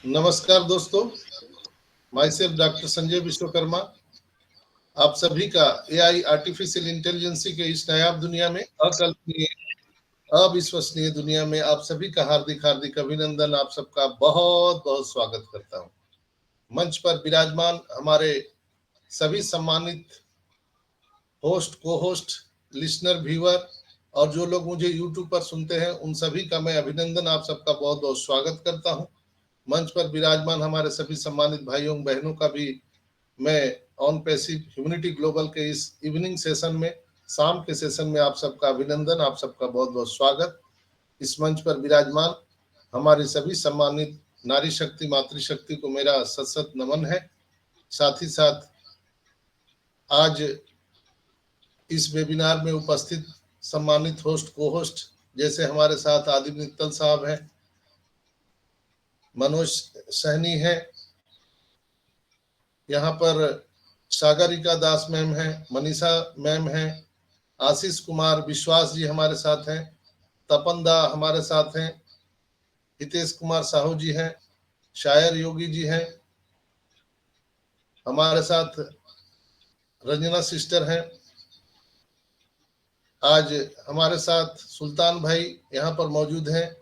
नमस्कार दोस्तों, my self doctor Sanjay Vishwakarma आप सभी का एआई आर्टिफिशियल इंटेलिजेंसी के इस नायाब दुनिया में, अकल्पनीय अविश्वसनीय दुनिया में आप सभी का हार्दिक हार्दिक अभिनंदन। आप सबका बहुत बहुत स्वागत करता हूं। मंच पर विराजमान हमारे सभी सम्मानित होस्ट, को होस्ट, लिसनर, व्यूअर और जो लोग मुझे यूट्यूब पर सुनते हैं, उन सभी का मैं अभिनंदन, आप सबका बहुत बहुत स्वागत करता हूं। मंच पर विराजमान हमारे सभी सम्मानित भाइयों बहनों का भी मैं ऑन पैसिव ह्यूमैनिटी ग्लोबल के इस इवनिंग सेशन में, शाम के सेशन में आप सबका अभिनंदन, आप सबका बहुत बहुत स्वागत। इस मंच पर विराजमान हमारी सभी सम्मानित नारी शक्ति, मातृशक्ति को मेरा सत सत नमन है। साथ ही साथ आज इस वेबिनार में उपस्थित सम्मानित होस्ट, को होस्ट, जैसे हमारे साथ आदित्य मित्तल साहब हैं, मनोज सहनी है, यहाँ पर सागरिका दास मैम है, मनीषा मैम है, आशीष कुमार विश्वास जी हमारे साथ हैं, तपन दा हमारे साथ हैं, हितेश कुमार साहू जी हैं, शायर योगी जी हैं, हमारे साथ रंजना सिस्टर हैं, आज हमारे साथ सुल्तान भाई यहाँ पर मौजूद हैं,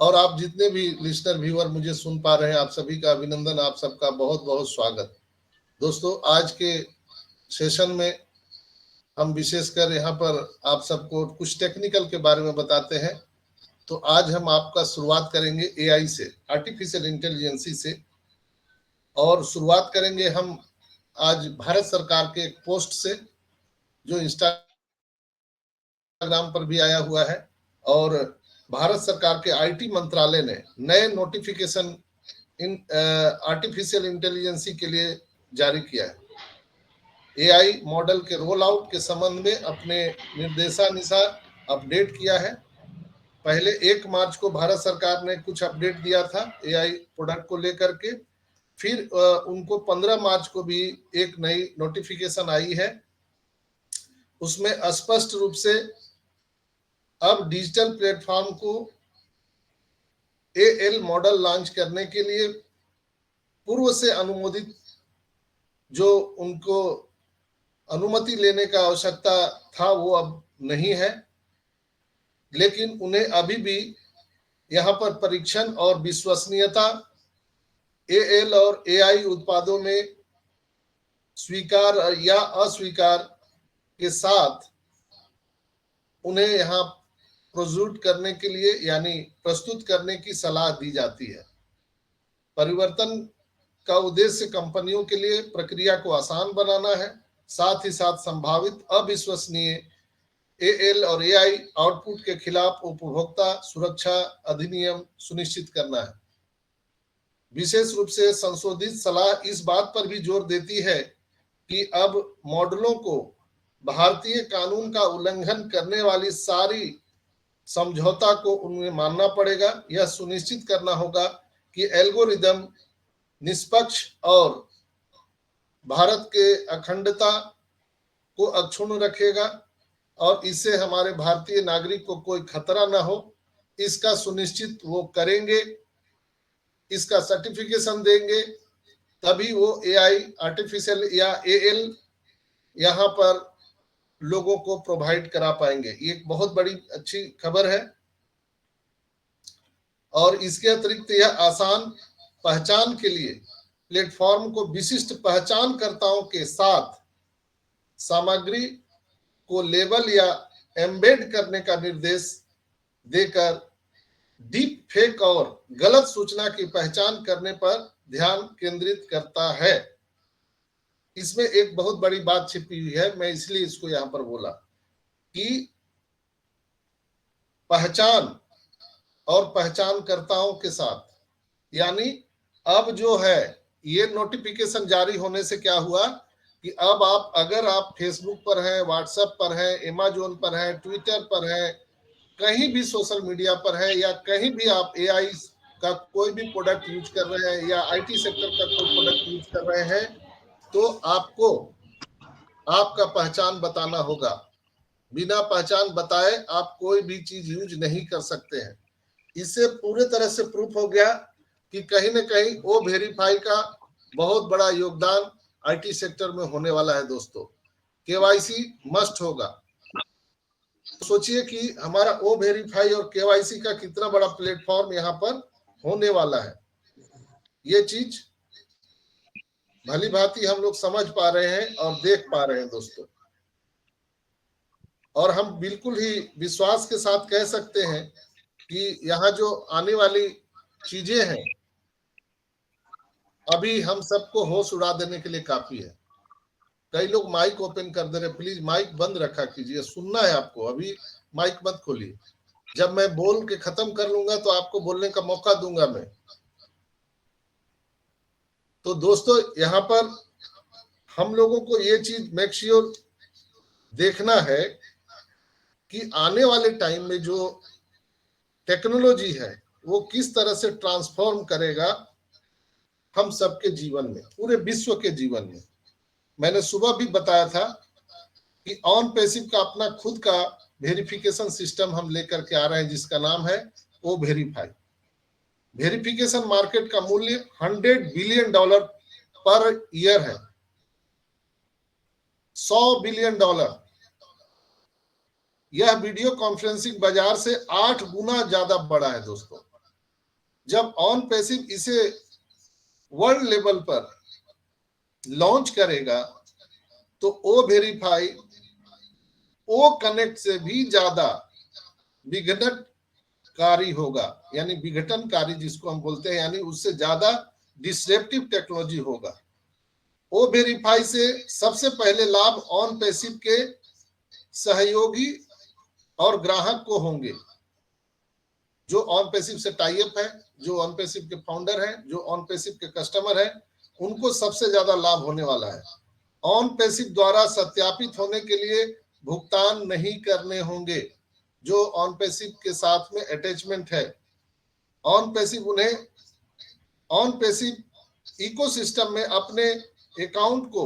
और आप जितने भी लिस्टर व्यूअर मुझे सुन पा रहे हैं, आप सभी का अभिनंदन, आप सबका बहुत बहुत स्वागत। दोस्तों, आज के सेशन में हम विशेषकर यहाँ पर आप सबको कुछ टेक्निकल के बारे में बताते हैं। तो आज हम आपका शुरुआत करेंगे एआई से, आर्टिफिशियल इंटेलिजेंसी से, और शुरुआत करेंगे हम आज भारत सरकार के एक पोस्ट से जो इंस्टाग्राम पर भी आया हुआ है, और भारत सरकार के आईटी मंत्रालय ने नए नोटिफिकेशन इन आर्टिफिशियल इंटेलिजेंसी के लिए जारी किया है। एआई मॉडल के रोल आउट के संबंध में अपने निर्देशानुसार अपडेट किया है। पहले 1 मार्च को भारत सरकार ने कुछ अपडेट दिया था एआई प्रोडक्ट को लेकर के, फिर उनको 15 मार्च को भी एक नई नोटिफिकेशन आई है। उसमें स्पष्ट रूप से अब डिजिटल प्लेटफॉर्म को एएल मॉडल लॉन्च करने के लिए पूर्व से अनुमोदित, जो उनको अनुमति लेने का आवश्यकता था, वो अब नहीं है, लेकिन उन्हें अभी भी यहाँ पर परीक्षण और विश्वसनीयता एएल और एआई उत्पादों में स्वीकार या अस्वीकार के साथ उन्हें यहाँ प्रोज्यूट करने के लिए, यानी प्रस्तुत करने की सलाह दी जाती है। परिवर्तन का उद्देश्य कंपनियों के लिए प्रक्रिया को आसान बनाना है, साथ ही साथ संभावित अविश्वसनीय एएल और एआई आउटपुट के खिलाफ उपभोक्ता सुरक्षा अधिनियम सुनिश्चित करना है। विशेष रूप से संशोधित सलाह इस बात पर भी जोर देती है कि अब मॉडलों को भारतीय कानून का उल्लंघन करने वाली सारी समझौता को उन्हें मानना पड़ेगा। यह सुनिश्चित करना होगा कि एल्गोरिदम निष्पक्ष और भारत के अखंडता को अक्षुण्ण रखेगा, और इससे हमारे भारतीय नागरिक को कोई खतरा ना हो, इसका सुनिश्चित वो करेंगे, इसका सर्टिफिकेशन देंगे, तभी वो एआई आर्टिफिशियल या एएल यहाँ पर लोगों को प्रोवाइड करा पाएंगे। ये एक बहुत बड़ी अच्छी खबर है। और इसके अतिरिक्त यह आसान पहचान के लिए प्लेटफॉर्म को विशिष्ट पहचानकर्ताओं के साथ सामग्री को लेबल या एम्बेड करने का निर्देश देकर डीप फेक और गलत सूचना की पहचान करने पर ध्यान केंद्रित करता है। इसमें एक बहुत बड़ी बात छिपी हुई है, मैं इसलिए इसको यहां पर बोला कि पहचान और पहचानकर्ताओं के साथ, यानी अब जो है ये नोटिफिकेशन जारी होने से क्या हुआ कि अब आप, अगर आप फेसबुक पर हैं, व्हाट्सएप पर हैं, अमेज़न पर हैं, ट्विटर पर हैं, कहीं भी सोशल मीडिया पर है, या कहीं भी आप एआई का कोई भी प्रोडक्ट यूज कर रहे हैं या आईटी सेक्टर का कोई प्रोडक्ट यूज कर रहे हैं, तो आपको आपका पहचान बताना होगा। बिना पहचान बताए आप कोई भी चीज यूज नहीं कर सकते हैं। इससे पूरे तरह से प्रूफ हो गया कि कहीं न कहीं ओ वेरीफाई का बहुत बड़ा योगदान आईटी सेक्टर में होने वाला है दोस्तों। केवाईसी मस्ट होगा। सोचिए कि हमारा ओ वेरीफाई और केवाईसी का कितना बड़ा प्लेटफॉर्म यहाँ पर होने वाला है। ये चीज भली भांति हम लोग समझ पा रहे हैं और देख पा रहे हैं दोस्तों, और हम बिल्कुल ही विश्वास के साथ कह सकते हैं कि यहाँ जो आने वाली चीजें हैं अभी हम सबको होश उड़ा देने के लिए काफी है। कई लोग माइक ओपन कर दे रहे, प्लीज माइक बंद रखा कीजिए, सुनना है आपको, अभी माइक मत खोलिए। जब मैं बोल के खत्म कर लूंगा तो आपको बोलने का मौका दूंगा मैं। तो दोस्तों यहाँ पर हम लोगों को ये चीज मेक श्योर देखना है कि आने वाले टाइम में जो टेक्नोलॉजी है वो किस तरह से ट्रांसफॉर्म करेगा हम सबके जीवन में, पूरे विश्व के जीवन में। मैंने सुबह भी बताया था कि ऑन पैसिव का अपना खुद का वेरिफिकेशन सिस्टम हम लेकर के आ रहे हैं जिसका नाम है ओ वेरीफाई। वेरिफिकेशन मार्केट का मूल्य $100 बिलियन पर ईयर है, $100 बिलियन। यह वीडियो कॉन्फ्रेंसिंग बाजार से 8 गुना ज्यादा बड़ा है दोस्तों। जब ऑन पैसिव इसे वर्ल्ड लेवल पर लॉन्च करेगा तो ओ वेरीफाई ओ कनेक्ट से भी ज्यादा विघटनकारी होगा, यानी विघटनकारी जिसको हम बोलते हैं, यानी उससे ज्यादा डिस्रप्टिव टेक्नोलॉजी होगा। ओ वेरीफाई से सबसे पहले लाभ ऑन पैसिव के सहयोगी और ग्राहक को होंगे, जो ऑन पैसिव से टाई अप है, जो ऑन पैसिव के फाउंडर हैं, जो ऑन पैसिव के कस्टमर हैं, उनको सबसे ज्यादा लाभ होने वाला है। ऑन पैसिव द्वारा सत्यापित होने के लिए भुगतान नहीं करने होंगे, जो ऑन पैसिव के साथ में अटैचमेंट है। ऑन पैसिव उन्हें ऑन पैसिव इकोसिस्टम में अपने अकाउंट को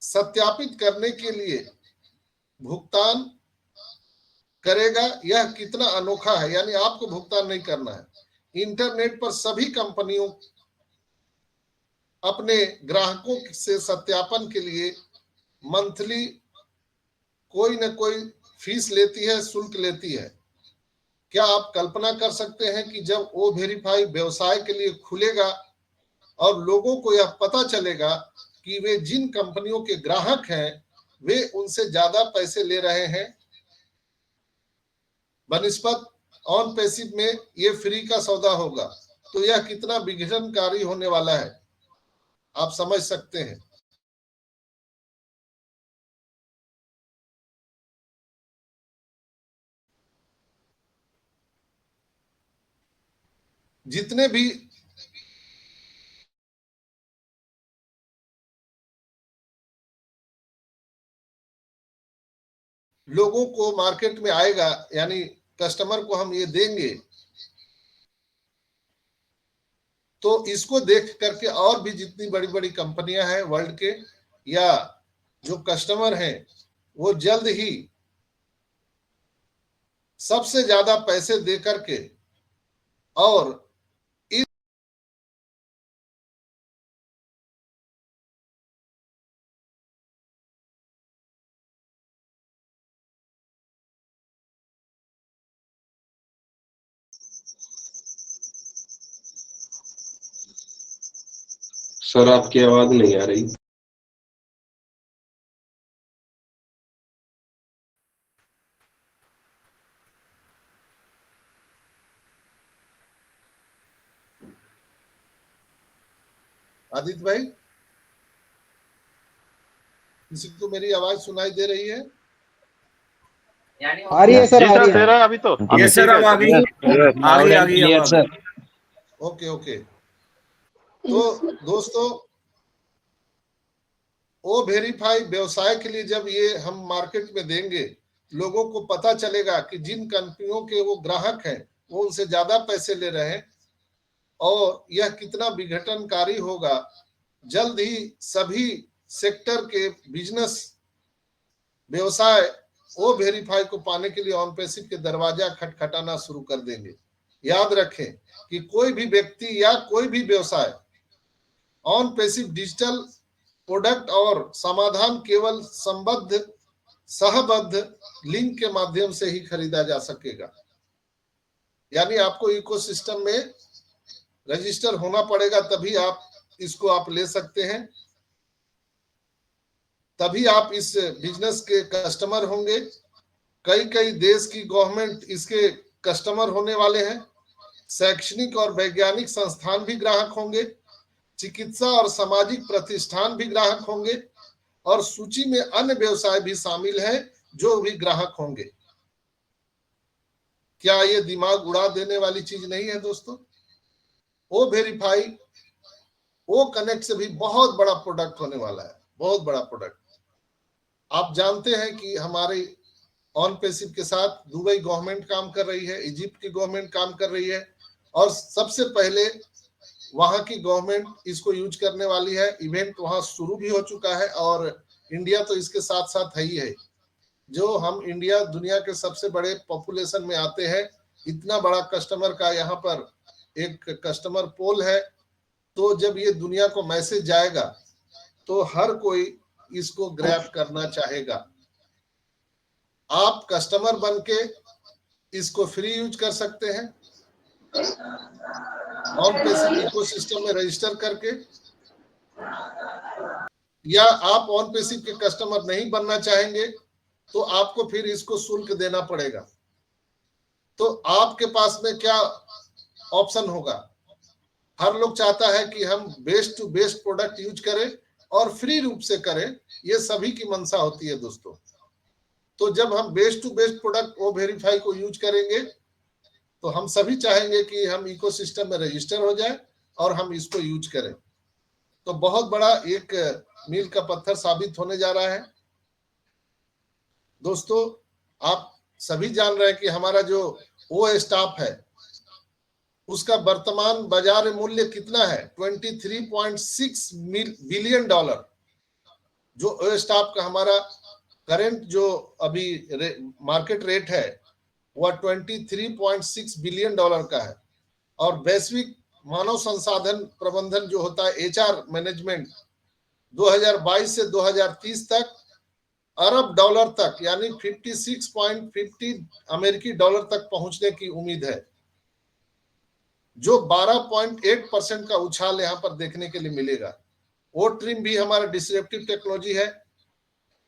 सत्यापित करने के लिए भुगतान करेगा। यह कितना अनोखा है, यानी आपको भुगतान नहीं करना है। इंटरनेट पर सभी कंपनियों अपने ग्राहकों से सत्यापन के लिए मंथली कोई ना कोई फीस लेती है, शुल्क लेती है। क्या आप कल्पना कर सकते हैं कि जब ओ वेरीफाई व्यवसाय के लिए खुलेगा और लोगों को यह पता चलेगा कि वे जिन कंपनियों के ग्राहक हैं वे उनसे ज्यादा पैसे ले रहे हैं बनिस्बत ऑन पैसिव में ये फ्री का सौदा होगा, तो यह कितना विघटनकारी होने वाला है आप समझ सकते हैं। जितने भी लोगों को मार्केट में आएगा, यानी कस्टमर को हम ये देंगे, तो इसको देख करके और भी जितनी बड़ी बड़ी कंपनियां हैं वर्ल्ड के या जो कस्टमर हैं वो जल्द ही सबसे ज्यादा पैसे दे करके और सर आपकी आवाज नहीं आ रही। आदित्य भाई, किसी को मेरी आवाज सुनाई दे रही है? आ रही है सर, जी सर दे रहा है अभी तो। ये सर अब आ गई सर। Okay okay. तो दोस्तों ओ वेरीफाई व्यवसाय के लिए जब ये हम मार्केट में देंगे, लोगों को पता चलेगा कि जिन कंपनियों के वो ग्राहक हैं वो उनसे ज्यादा पैसे ले रहे हैं और यह कितना विघटनकारी होगा। जल्द ही सभी सेक्टर के बिजनेस व्यवसाय ओ वेरीफाई को पाने के लिए ऑन पैसिव के दरवाजा खटखटाना शुरू कर देंगे। याद रखें कि कोई भी व्यक्ति या कोई भी व्यवसाय ऑन पैसिव डिजिटल प्रोडक्ट और समाधान केवल संबद्ध सहबद्ध लिंक के माध्यम से ही खरीदा जा सकेगा। यानी आपको इकोसिस्टम में रजिस्टर होना पड़ेगा, तभी आप इसको आप ले सकते हैं, तभी आप इस बिजनेस के कस्टमर होंगे। कई देश की गवर्नमेंट इसके कस्टमर होने वाले हैं। शैक्षणिक और वैज्ञानिक संस्थान भी ग्राहक होंगे, चिकित्सा और सामाजिक प्रतिष्ठान भी ग्राहक होंगे, और सूची में अन्य व्यवसाय भी शामिल हैं जो भी ग्राहक होंगे। क्या ये दिमाग उड़ा देने वाली चीज नहीं है दोस्तों? ओ वेरीफाई, ओ कनेक्ट से भी बहुत बड़ा प्रोडक्ट होने वाला है, बहुत बड़ा प्रोडक्ट। आप जानते हैं कि हमारे ऑन पैसिव के साथ दुबई गवर्नमेंट काम कर रही है, इजिप्ट की गवर्नमेंट काम कर रही है, और सबसे पहले वहां की गवर्नमेंट इसको यूज करने वाली है। इवेंट वहां शुरू भी हो चुका है और इंडिया तो इसके साथ साथ है ही है। जो हम इंडिया दुनिया के सबसे बड़े पॉपुलेशन में आते हैं, इतना बड़ा कस्टमर का यहाँ पर एक कस्टमर पोल है, तो जब ये दुनिया को मैसेज जाएगा तो हर कोई इसको ग्रैब करना चाहेगा। आप कस्टमर बन के इसको फ्री यूज कर सकते हैं ऑन पैसिव इकोसिस्टम में रजिस्टर करके, या आप ऑन पैसिव के कस्टमर नहीं बनना चाहेंगे तो आपको फिर इसको शुल्क देना पड़ेगा। तो आपके पास में क्या ऑप्शन होगा? हर लोग चाहता है कि हम best to best product use करें और फ्री रूप से करें, ये सभी की मंशा होती है दोस्तों। तो जब हम best to best product O verify को यूज करेंगे तो हम सभी चाहेंगे कि हम इकोसिस्टम में रजिस्टर हो जाए और हम इसको यूज करें। तो बहुत बड़ा एक मील का पत्थर साबित होने जा रहा है दोस्तों। आप सभी जान रहे हैं कि हमारा जो ओ स्टाफ है उसका वर्तमान बाजार मूल्य कितना है? 23.6 बिलियन डॉलर। जो ओ स्टाफ का हमारा करंट जो अभी मार्केट रेट है वह 23.6 बिलियन डॉलर का है। और वैश्विक मानव संसाधन प्रबंधन जो होता है, एचआर मैनेजमेंट, 2022 से 2030 तक अरब डॉलर तक यानी 56.50 अमेरिकी डॉलर तक पहुंचने की उम्मीद है, जो 12.8% का उछाल यहां पर देखने के लिए मिलेगा। ओ ट्रिम भी हमारा डिसरप्टिव टेक्नोलॉजी है।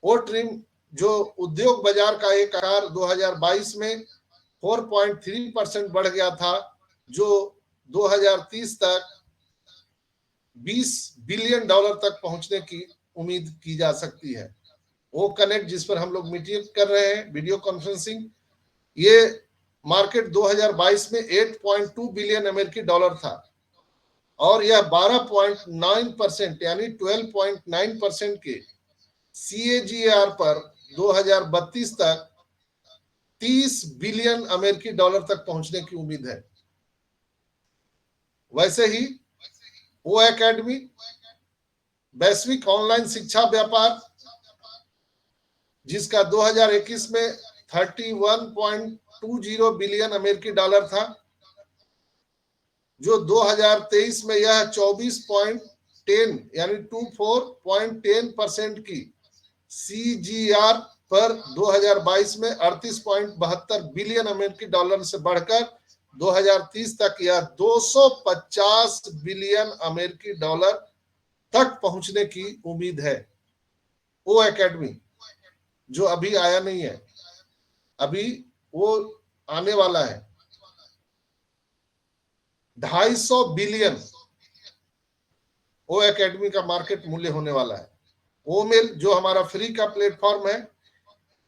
ओ ट्रिम जो उद्योग बाजार का एक आकार 2022 में 4.3% बढ़ गया था, जो 2030 तक 20 बिलियन डॉलर तक पहुंचने की उम्मीद की जा सकती है। वो कनेक्ट जिस पर हम लोग मीटिंग कर रहे हैं, वीडियो कॉन्फ्रेंसिंग, ये मार्केट 2022 में 8.2 बिलियन अमेरिकी डॉलर था और यह 12.9% यानी 12.9% के CAGR पर 2032 तक 30 बिलियन अमेरिकी डॉलर तक पहुंचने की उम्मीद है। वैसे ही ओ एकेडमी वैश्विक ऑनलाइन शिक्षा व्यापार, जिसका 2021 में 31.20 बिलियन अमेरिकी डॉलर था, जो 2023 में यह 24.10 यानी 24.10% की CAGR पर 2022 में 38.72 बिलियन अमेरिकी डॉलर से बढ़कर 2030 तक यह 250 बिलियन अमेरिकी डॉलर तक पहुंचने की उम्मीद है। ओ एकेडमी जो अभी आया नहीं है, अभी वो आने वाला है। 250 बिलियन ओ एकेडमी का मार्केट मूल्य होने वाला है। ओमेल जो हमारा फ्री का प्लेटफॉर्म है,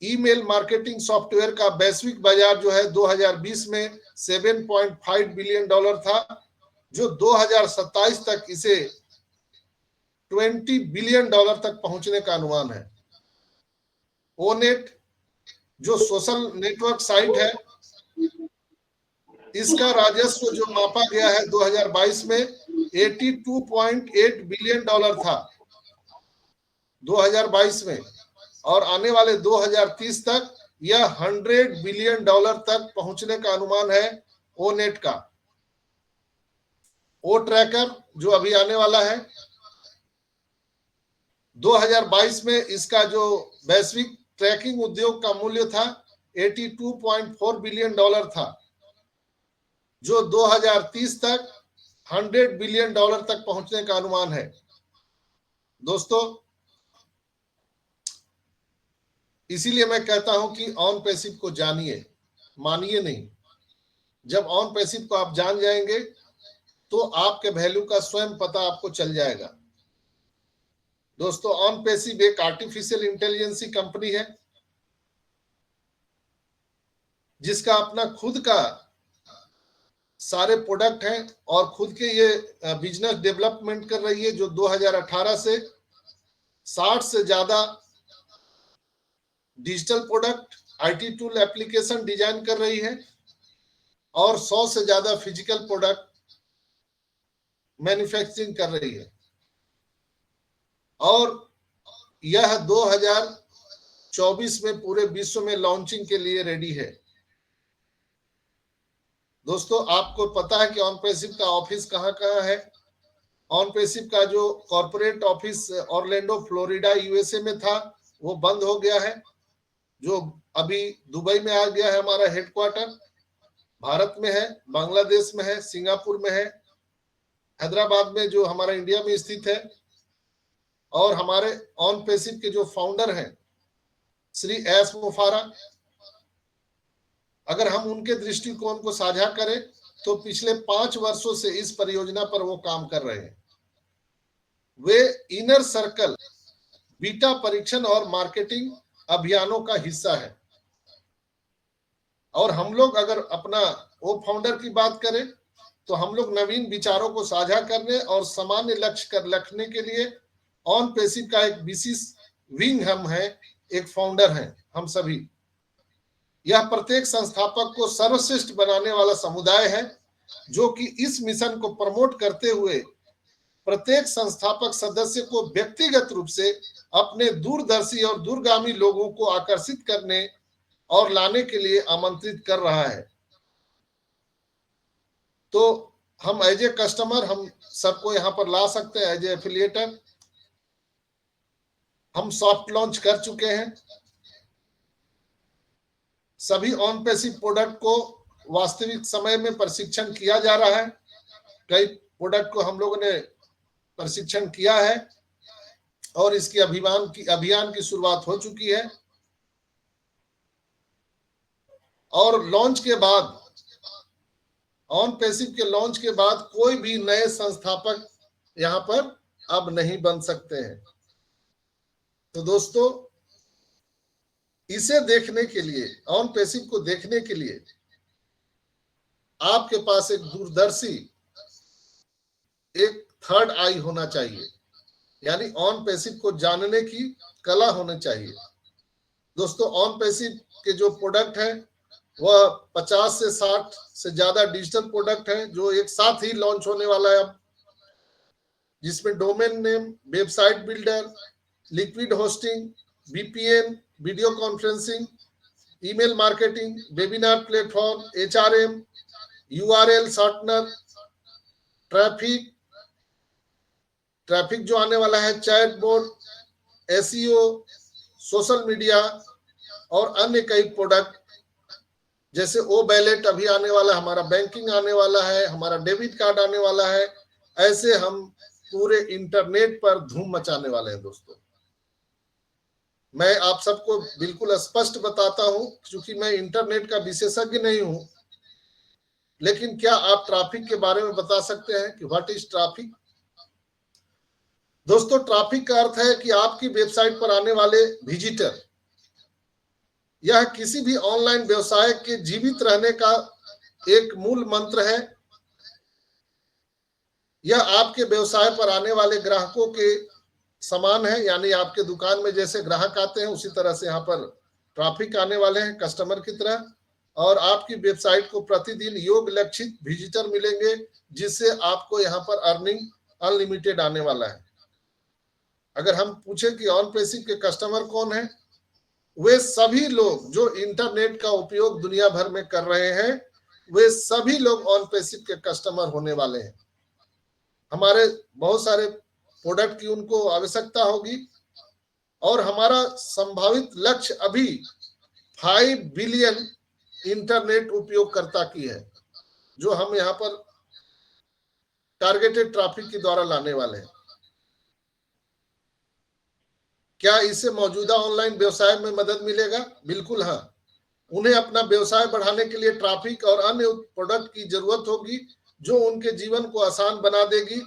ईमेल मार्केटिंग सॉफ्टवेयर का वैश्विक बाजार जो है 2020 में 7.5 बिलियन डॉलर था, जो 2027 तक इसे 20 बिलियन डॉलर तक पहुंचने का अनुमान है। ओनेट जो सोशल नेटवर्क साइट है, इसका राजस्व जो मापा गया है 2022 में 82.8 बिलियन डॉलर था 2022 में, और आने वाले 2030 तक यह 100 बिलियन डॉलर तक पहुंचने का अनुमान है ओ नेट का ओ ट्रैकर जो अभी आने वाला है, 2022 में इसका जो वैश्विक ट्रैकिंग उद्योग का मूल्य था 82.4 बिलियन डॉलर था, जो 2030 तक 100 बिलियन डॉलर तक पहुंचने का अनुमान है। दोस्तों, इसीलिए मैं कहता हूं कि ऑन पैसिव को जानिए, मानिए नहीं। जब ऑन पैसिव को आप जान जाएंगे तो आपके वैल्यू का स्वयं पता आपको चल जाएगा। दोस्तों, ऑन पैसिव एक आर्टिफिशियल इंटेलिजेंस कंपनी है जिसका अपना खुद का सारे प्रोडक्ट हैं और खुद के ये बिजनेस डेवलपमेंट कर रही है, जो 2018 से 60 से ज्यादा digital product, IT tool, application design कर रही है और 100 से ज्यादा फिजिकल प्रोडक्ट मैन्युफैक्चरिंग कर रही है। और यह 2024 में पूरे विश्व में लॉन्चिंग के लिए रेडी है। दोस्तों, आपको पता है कि ऑन पैसिव का ऑफिस कहाँ कहाँ है? ऑन पैसिव का जो corporate office Orlando Florida USA में था वो बंद हो गया है, जो अभी दुबई में आ गया है। हमारा हेडक्वार्टर भारत में है, बांग्लादेश में है, सिंगापुर में है, हैदराबाद में जो हमारा इंडिया में स्थित है। और हमारे ऑन पैसिव के जो फाउंडर हैं श्री एस मुफारा, अगर हम उनके दृष्टिकोण को साझा करें तो पिछले 5 वर्षों से इस परियोजना पर वो काम कर रहे हैं। वे इनर सर्कल बीटा परीक्षण और मार्केटिंग अभियानों का हिस्सा है। और हम लोग अगर अपना वो फाउंडर की बात करें तो हम लोग नवीन विचारों को साझा करने और सामान्य लक्ष्य कर रखने के लिए ऑन पैसिव का एक विशेष विंग हम हैं, एक फाउंडर हैं हम सभी। यह प्रत्येक संस्थापक को सर्वश्रेष्ठ बनाने वाला समुदाय है, जो कि इस मिशन को प्रमोट करते हुए प्रत्येक संस्थापक सदस्य को व्यक्तिगत रूप से अपने दूरदर्शी और दूरगामी लोगों को आकर्षित करने और लाने के लिए आमंत्रित कर रहा है। तो हम एज ए कस्टमर हम सबको यहाँ पर ला सकते हैं, एज ए एफिलिएटर। हम सॉफ्ट लॉन्च कर चुके हैं। सभी ऑन पैसिव प्रोडक्ट को वास्तविक समय में प्रशिक्षण किया जा रहा है। कई प्रोडक्ट को हम लोगों ने प्रशिक्षण किया है और इसकी अभियान की शुरुआत हो चुकी है। और लॉन्च के बाद, ऑन पैसिव के लॉन्च के बाद कोई भी नए संस्थापक यहां पर अब नहीं बन सकते हैं। तो दोस्तों, इसे देखने के लिए, ऑन पैसिव को देखने के लिए आपके पास एक दूरदर्शी, एक थर्ड आई होना चाहिए, यानी ऑन पैसिव को जानने की कला होनी चाहिए। दोस्तों, ऑन पैसिव के जो प्रोडक्ट हैं वह 50 से 60 से ज्यादा डिजिटल प्रोडक्ट हैं, जो एक साथ ही लॉन्च होने वाला है अब, जिसमें domain name, website builder, liquid hosting, VPN, video conferencing, email marketing, webinar platform, HRM, URL shortener, traffic जो आने वाला है, चैटबॉट, SEO, सोशल मीडिया और अन्य कई प्रोडक्ट, जैसे ओ वैलेट अभी आने वाला है, हमारा बैंकिंग आने वाला है, हमारा डेबिट कार्ड आने वाला है। ऐसे हम पूरे इंटरनेट पर धूम मचाने वाले हैं। दोस्तों, मैं आप सबको बिल्कुल स्पष्ट बताता हूं, क्योंकि मैं इंटरनेट का विशेषज्ञ नहीं हूं, लेकिन क्या आप ट्रैफिक के बारे में बता सकते हैं कि व्हाट इज ट्रैफिक? दोस्तों, ट्रैफिक का अर्थ है कि आपकी वेबसाइट पर आने वाले विजिटर। यह किसी भी ऑनलाइन व्यवसाय के जीवित रहने का एक मूल मंत्र है। यह आपके व्यवसाय पर आने वाले ग्राहकों के समान है, यानी आपके दुकान में जैसे ग्राहक आते हैं उसी तरह से यहाँ पर ट्रैफिक आने वाले हैं, कस्टमर की तरह। और आपकी वेबसाइट को प्रतिदिन योग्य लक्षित विजिटर मिलेंगे, जिससे आपको यहाँ पर अर्निंग अनलिमिटेड आने वाला है। अगर हम पूछें कि ऑन पैसिव के कस्टमर कौन है, वे सभी लोग जो इंटरनेट का उपयोग दुनिया भर में कर रहे हैं वे सभी लोग ऑन पैसिव के कस्टमर होने वाले हैं। हमारे बहुत सारे प्रोडक्ट की उनको आवश्यकता होगी और हमारा संभावित लक्ष्य अभी 5 बिलियन इंटरनेट उपयोगकर्ता की है, जो हम यहाँ पर टारगेटेड ट्रैफिक के द्वारा लाने वाले हैं। क्या इससे मौजूदा ऑनलाइन व्यवसाय में मदद मिलेगा? बिल्कुल हाँ। उन्हें अपना व्यवसाय बढ़ाने के लिए ट्रैफिक और अन्य प्रोडक्ट की जरूरत होगी, जो उनके जीवन को आसान बना देगी।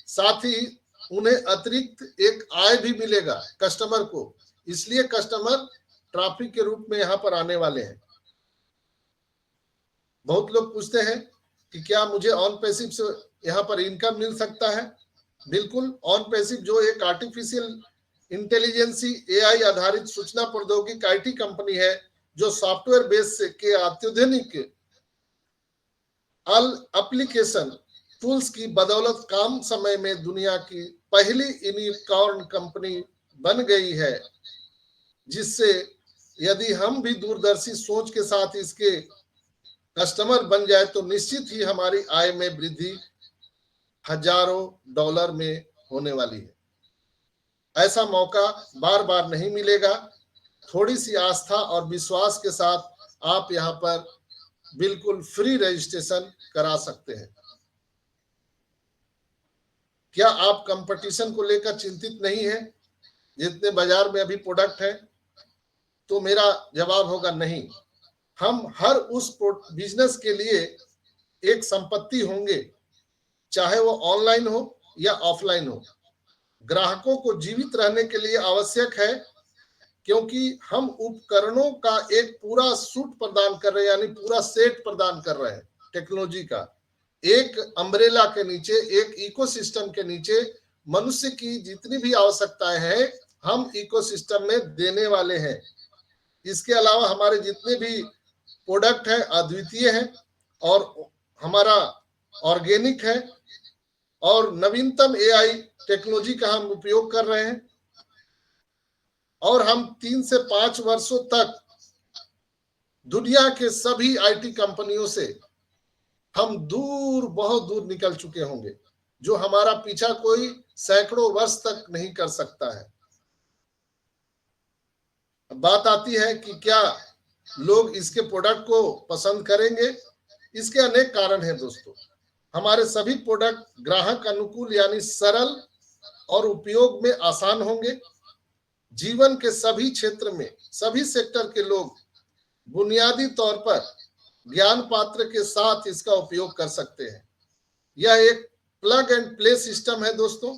साथ ही उन्हें अतिरिक्त एक आय भी मिलेगा कस्टमर को, इसलिए कस्टमर ट्रैफिक के रूप में यहाँ पर आने वाले हैं। बहुत लोग पूछते हैं कि क्या मुझे ऑन पैसिव से यहाँ पर इनकम मिल सकता है? बिल्कुल। ऑन पैसिव जो एक आर्टिफिशियल इंटेलिजेंसी एआई आधारित सूचना प्रौद्योगिकी आईटी कंपनी है, जो सॉफ्टवेयर बेस के अत्याधुनिक एप्लीकेशन टूल्स की बदौलत कम समय में दुनिया की पहली यूनिकॉर्न कंपनी बन गई है, जिससे यदि हम भी दूरदर्शी सोच के साथ इसके कस्टमर बन जाए तो निश्चित ही हमारी आय में वृद्धि हजारों डॉलर में होने वाली है। ऐसा मौका बार बार नहीं मिलेगा। थोड़ी सी आस्था और विश्वास के साथ आप यहाँ पर बिल्कुल फ्री रजिस्ट्रेशन करा सकते हैं। क्या आप कंपटीशन को लेकर चिंतित नहीं है जितने बाजार में अभी प्रोडक्ट है? तो मेरा जवाब होगा नहीं। हम हर उस बिजनेस के लिए एक संपत्ति होंगे, चाहे वो ऑनलाइन हो या ऑफलाइन हो। ग्राहकों को जीवित रहने के लिए आवश्यक है, क्योंकि हम उपकरणों का एक पूरा सूट प्रदान कर रहे हैं, यानी पूरा सेट प्रदान कर रहे हैं टेक्नोलॉजी का। एक अम्ब्रेला के नीचे, एक इकोसिस्टम के नीचे मनुष्य की जितनी भी आवश्यकताएं हैं, हम इकोसिस्टम में देने वाले हैं। इसके अलावा हमारे जितने भी प्रोडक्ट है अद्वितीय है और हमारा ऑर्गेनिक है और नवीनतम एआई टेक्नोलॉजी का हम उपयोग कर रहे हैं। और हम 3 से 5 वर्षों तक दुनिया के सभी आईटी कंपनियों से हम दूर, बहुत दूर निकल चुके होंगे, जो हमारा पीछा कोई सैकड़ों वर्ष तक नहीं कर सकता है। बात आती है कि क्या लोग इसके प्रोडक्ट को पसंद करेंगे? इसके अनेक कारण हैं दोस्तों। हमारे सभी प्रोडक्ट ग्राहक अनुकूल यानी सरल और उपयोग में आसान होंगे। जीवन के सभी क्षेत्र में सभी सेक्टर के लोग बुनियादी तौर पर ज्ञान पात्र के साथ इसका उपयोग कर सकते हैं। यह एक प्लग एंड प्ले सिस्टम है दोस्तों।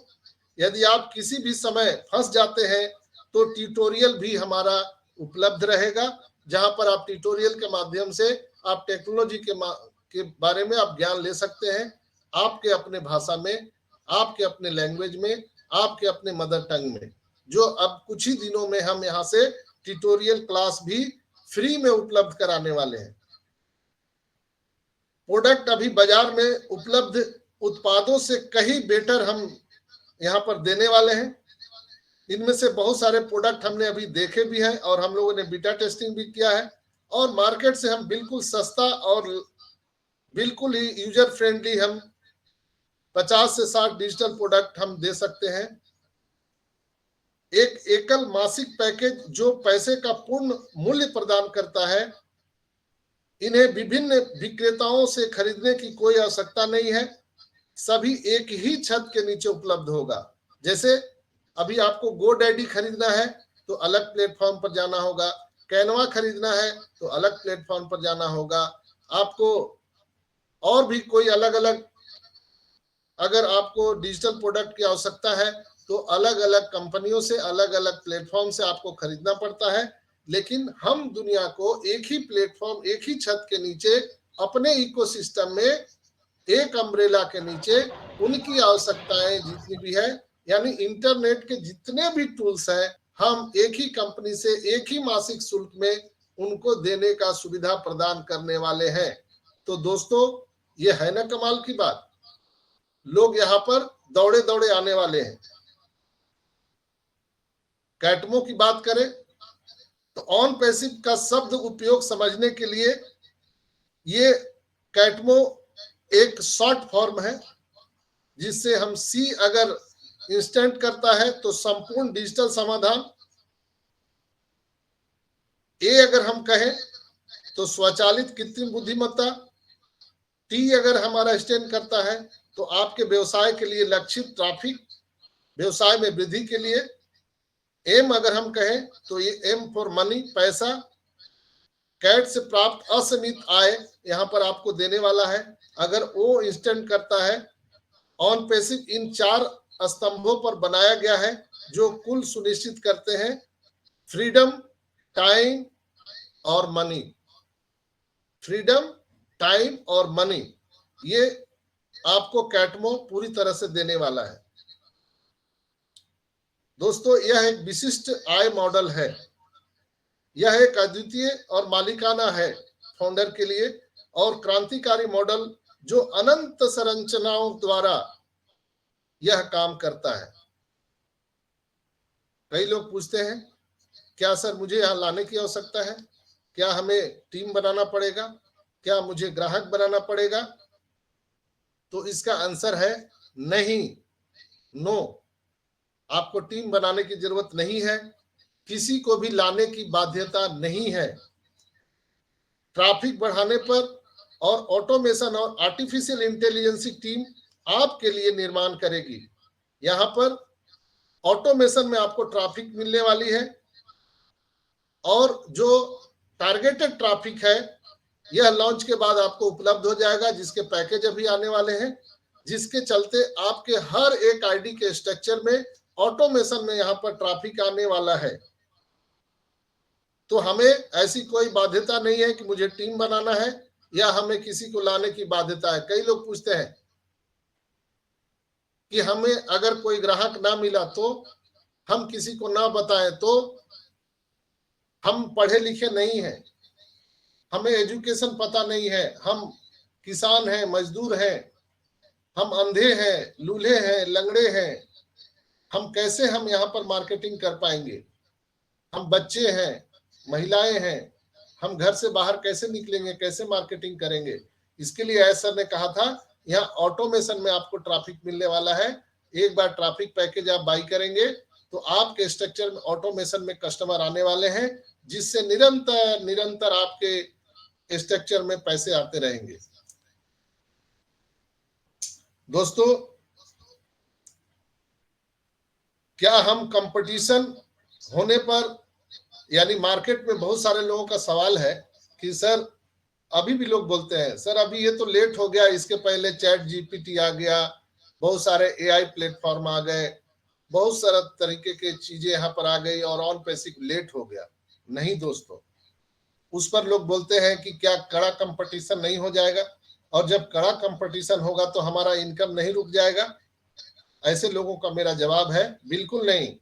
यदि आप किसी भी समय फंस जाते हैं तो ट्यूटोरियल भी हमारा उपलब्ध रहेगा, जहां पर आप ट्यूटोरियल के माध्यम से आप टेक्नोलॉजी के बारे में आप ज्ञान ले सकते हैं, आपके अपने भाषा में, आपके अपने लैंग्वेज में, आपके अपने मदर टंग में, जो अब कुछ ही दिनों में हम यहाँ से ट्यूटोरियल क्लास भी फ्री में उपलब्ध कराने वाले हैं। प्रोडक्ट अभी बाजार में उपलब्ध उत्पादों से कहीं बेटर हम यहाँ पर देने वाले हैं। इनमें से बहुत सारे प्रोडक्ट हमने अभी देखे भी हैं और हम लोगों ने बीटा टेस्टिंग भी किया है, और मार्केट से हम बिल्कुल सस्ता और बिल्कुल ही यूजर फ्रेंडली हम 50 से 60 डिजिटल प्रोडक्ट हम दे सकते हैं। एक एकल मासिक पैकेज जो पैसे का पूर्ण मूल्य प्रदान करता है। इन्हें विभिन्न विक्रेताओं से खरीदने की कोई आवश्यकता नहीं है, सभी एक ही छत के नीचे उपलब्ध होगा। जैसे अभी आपको GoDaddy खरीदना है तो अलग प्लेटफॉर्म पर जाना होगा, कैनवा खरीदना है तो अलग प्लेटफॉर्म पर जाना होगा, आपको और भी कोई अलग अलग, अगर आपको डिजिटल प्रोडक्ट की आवश्यकता है तो अलग अलग कंपनियों से, अलग अलग प्लेटफॉर्म से आपको खरीदना पड़ता है। लेकिन हम दुनिया को एक ही प्लेटफॉर्म, एक ही छत के नीचे, अपने इकोसिस्टम में, एक अम्ब्रेला के नीचे उनकी आवश्यकताएं जितनी भी है, यानी इंटरनेट के जितने भी टूल्स हैं, हम एक ही कंपनी से एक ही मासिक शुल्क में उनको देने का सुविधा प्रदान करने वाले हैं। तो दोस्तों, ये है ना कमाल की बात। लोग यहाँ पर दौड़े दौड़े आने वाले हैं। कैटमो की बात करें तो ऑन पैसिव का शब्द उपयोग समझने के लिए ये कैटमो एक शॉर्ट फॉर्म है, जिससे हम सी अगर इंस्टेंट करता है तो संपूर्ण डिजिटल समाधान, ए अगर हम कहें तो स्वचालित कृत्रिम बुद्धिमत्ता, टी अगर हमारा स्टैंड करता है तो आपके व्यवसाय के लिए लक्षित ट्रैफिक, व्यवसाय में वृद्धि के लिए, एम अगर हम कहें तो ये एम फॉर मनी, पैसा, कैट से प्राप्त असीमित आय यहां पर आपको देने वाला है। अगर ओ इंस्टेंट करता है, ऑन पैसिव इन 4 स्तंभों पर बनाया गया है जो कुल सुनिश्चित करते हैं फ्रीडम, टाइम और मनी। फ्रीडम, टाइम और मनी, ये आपको कैटमो पूरी तरह से देने वाला है। दोस्तों, यह एक विशिष्ट आय मॉडल है। यह एक अद्वितीय और मालिकाना है फाउंडर के लिए, और क्रांतिकारी मॉडल जो अनंत संरचनाओं द्वारा यह काम करता है। कई लोग पूछते हैं, क्या सर मुझे यहाँ लाने की आवश्यकता है? क्या हमें टीम बनाना पड़ेगा? क्या मुझे ग्राहक बनाना पड़ेगा? तो इसका आंसर है नहीं, नो। आपको टीम बनाने की जरूरत नहीं है, किसी को भी लाने की बाध्यता नहीं है। ट्रैफिक बढ़ाने पर और ऑटोमेशन और आर्टिफिशियल इंटेलिजेंस की टीम आपके लिए निर्माण करेगी। यहां पर ऑटोमेशन में आपको ट्रैफिक मिलने वाली है, और जो टारगेटेड ट्रैफिक है यह लॉन्च के बाद आपको उपलब्ध हो जाएगा, जिसके पैकेज अभी आने वाले हैं, जिसके चलते आपके हर एक आईडी के स्ट्रक्चर में ऑटोमेशन में यहां पर ट्रैफिक आने वाला है। तो हमें ऐसी कोई बाध्यता नहीं है कि मुझे टीम बनाना है या हमें किसी को लाने की बाध्यता है। कई लोग पूछते हैं कि हमें अगर कोई ग्राहक ना मिला तो हम किसी को ना बताएं, तो हम पढ़े लिखे नहीं हैं, हमें एजुकेशन पता नहीं है, हम किसान हैं, मजदूर हैं, हम अंधे हैं, लूल्हे हैं, लंगड़े हैं, हम कैसे हम यहाँ पर मार्केटिंग कर पाएंगे? हम बच्चे हैं, महिलाएं हैं, हम घर से बाहर कैसे निकलेंगे, कैसे मार्केटिंग करेंगे? इसके लिए ऐसा ने कहा था, यहाँ ऑटोमेशन में आपको ट्रैफिक मिलने वाला है। एक बार ट्रैफिक पैकेज आप बाई करेंगे तो आपके स्ट्रक्चर में ऑटोमेशन में कस्टमर आने वाले हैं, जिससे निरंतर आपके स्ट्रक्चर में पैसे आते रहेंगे। दोस्तों, क्या हम कंपटीशन होने पर, यानी मार्केट में बहुत सारे लोगों का सवाल है कि सर, अभी भी लोग बोलते हैं सर अभी ये तो लेट हो गया, इसके पहले चैट जीपीटी आ गया, बहुत सारे एआई प्लेटफॉर्म आ गए, बहुत सारा तरीके के चीजें यहाँ पर आ गई और ऑन पैसिव लेट हो गया। नहीं दोस्तों, उस पर लोग बोलते हैं कि क्या कड़ा कंपटीशन नहीं हो जाएगा, और जब कड़ा कंपटीशन होगा तो हमारा इनकम नहीं रुक जाएगा? ऐसे लोगों का मेरा जवाब है बिल्कुल नहीं।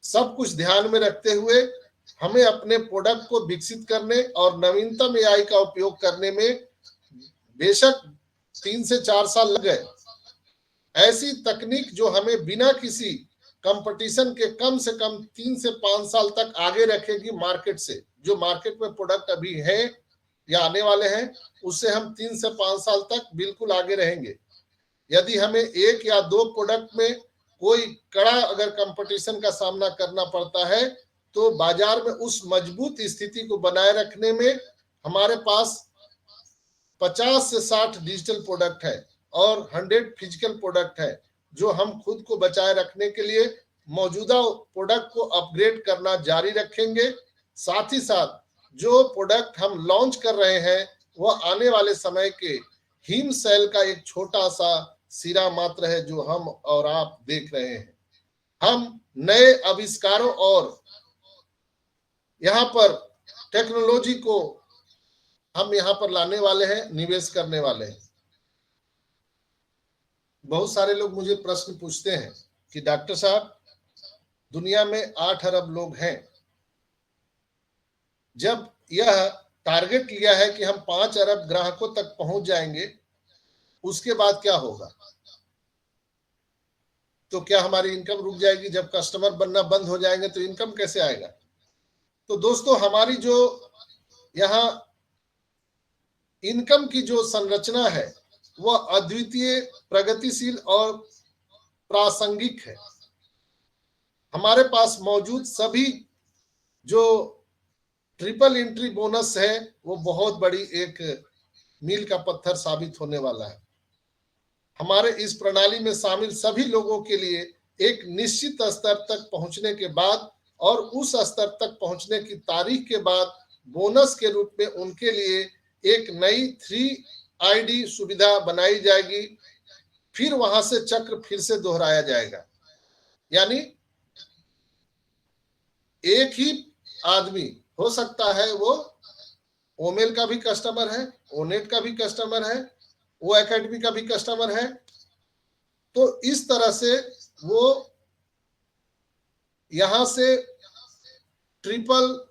सब कुछ ध्यान में रखते हुए हमें अपने प्रोडक्ट को विकसित करने और नवीनतम एआई का उपयोग करने में बेशक 3 से 4 साल लग गए। ऐसी तकनीक जो हमें बिना किसी कंपटीशन के कम से कम 3 से 5 साल तक आगे रखेगी मार्केट से। जो मार्केट में प्रोडक्ट अभी है या आने वाले हैं, उससे हम 3 से 5 साल तक बिल्कुल आगे रहेंगे। यदि हमें 1 या 2 प्रोडक्ट में कोई कड़ा अगर कंपटीशन का सामना करना पड़ता है, तो बाजार में उस मजबूत स्थिति को बनाए रखने में हमारे पास 50 से 60 डिजिटल प्रोडक्ट है और 100 फिजिकल प्रोडक्ट है, जो हम खुद को बचाए रखने के लिए मौजूदा प्रोडक्ट को अपग्रेड करना जारी रखेंगे। साथ ही साथ जो प्रोडक्ट हम लॉन्च कर रहे हैं वह आने वाले समय के हिम सेल का एक छोटा सा सिरा मात्र है, जो हम और आप देख रहे हैं। हम नए आविष्कारों और यहाँ पर टेक्नोलॉजी को हम यहाँ पर लाने वाले हैं, निवेश करने वाले हैं। बहुत सारे लोग मुझे प्रश्न पूछते हैं कि डॉक्टर साहब, दुनिया में 8 अरब लोग हैं, जब यह टारगेट लिया है कि हम 5 अरब ग्राहकों तक पहुंच जाएंगे, उसके बाद क्या होगा? तो क्या हमारी इनकम रुक जाएगी? जब कस्टमर बनना बंद हो जाएंगे तो इनकम कैसे आएगा? तो दोस्तों, हमारी जो यहाँ इनकम की जो संरचना है वह अद्वितीय, प्रगतिशील और प्रासंगिक है। हमारे पास मौजूद सभी जो ट्रिपल एंट्री बोनस है वो बहुत बड़ी एक मील का पत्थर साबित होने वाला है। हमारे इस प्रणाली में शामिल सभी लोगों के लिए एक निश्चित स्तर तक पहुंचने के बाद और उस स्तर तक पहुंचने की तारीख के बाद बोनस के रूप में उनके लिए एक नई 3ID सुविधा बनाई जाएगी। फिर वहां से चक्र फिर से दोहराया जाएगा। यानी एक ही आदमी हो सकता है वो ओमेल का भी कस्टमर है, ओनेट का भी कस्टमर है, वो एकेडमी का भी कस्टमर है। तो इस तरह से वो यहां से ट्रिपल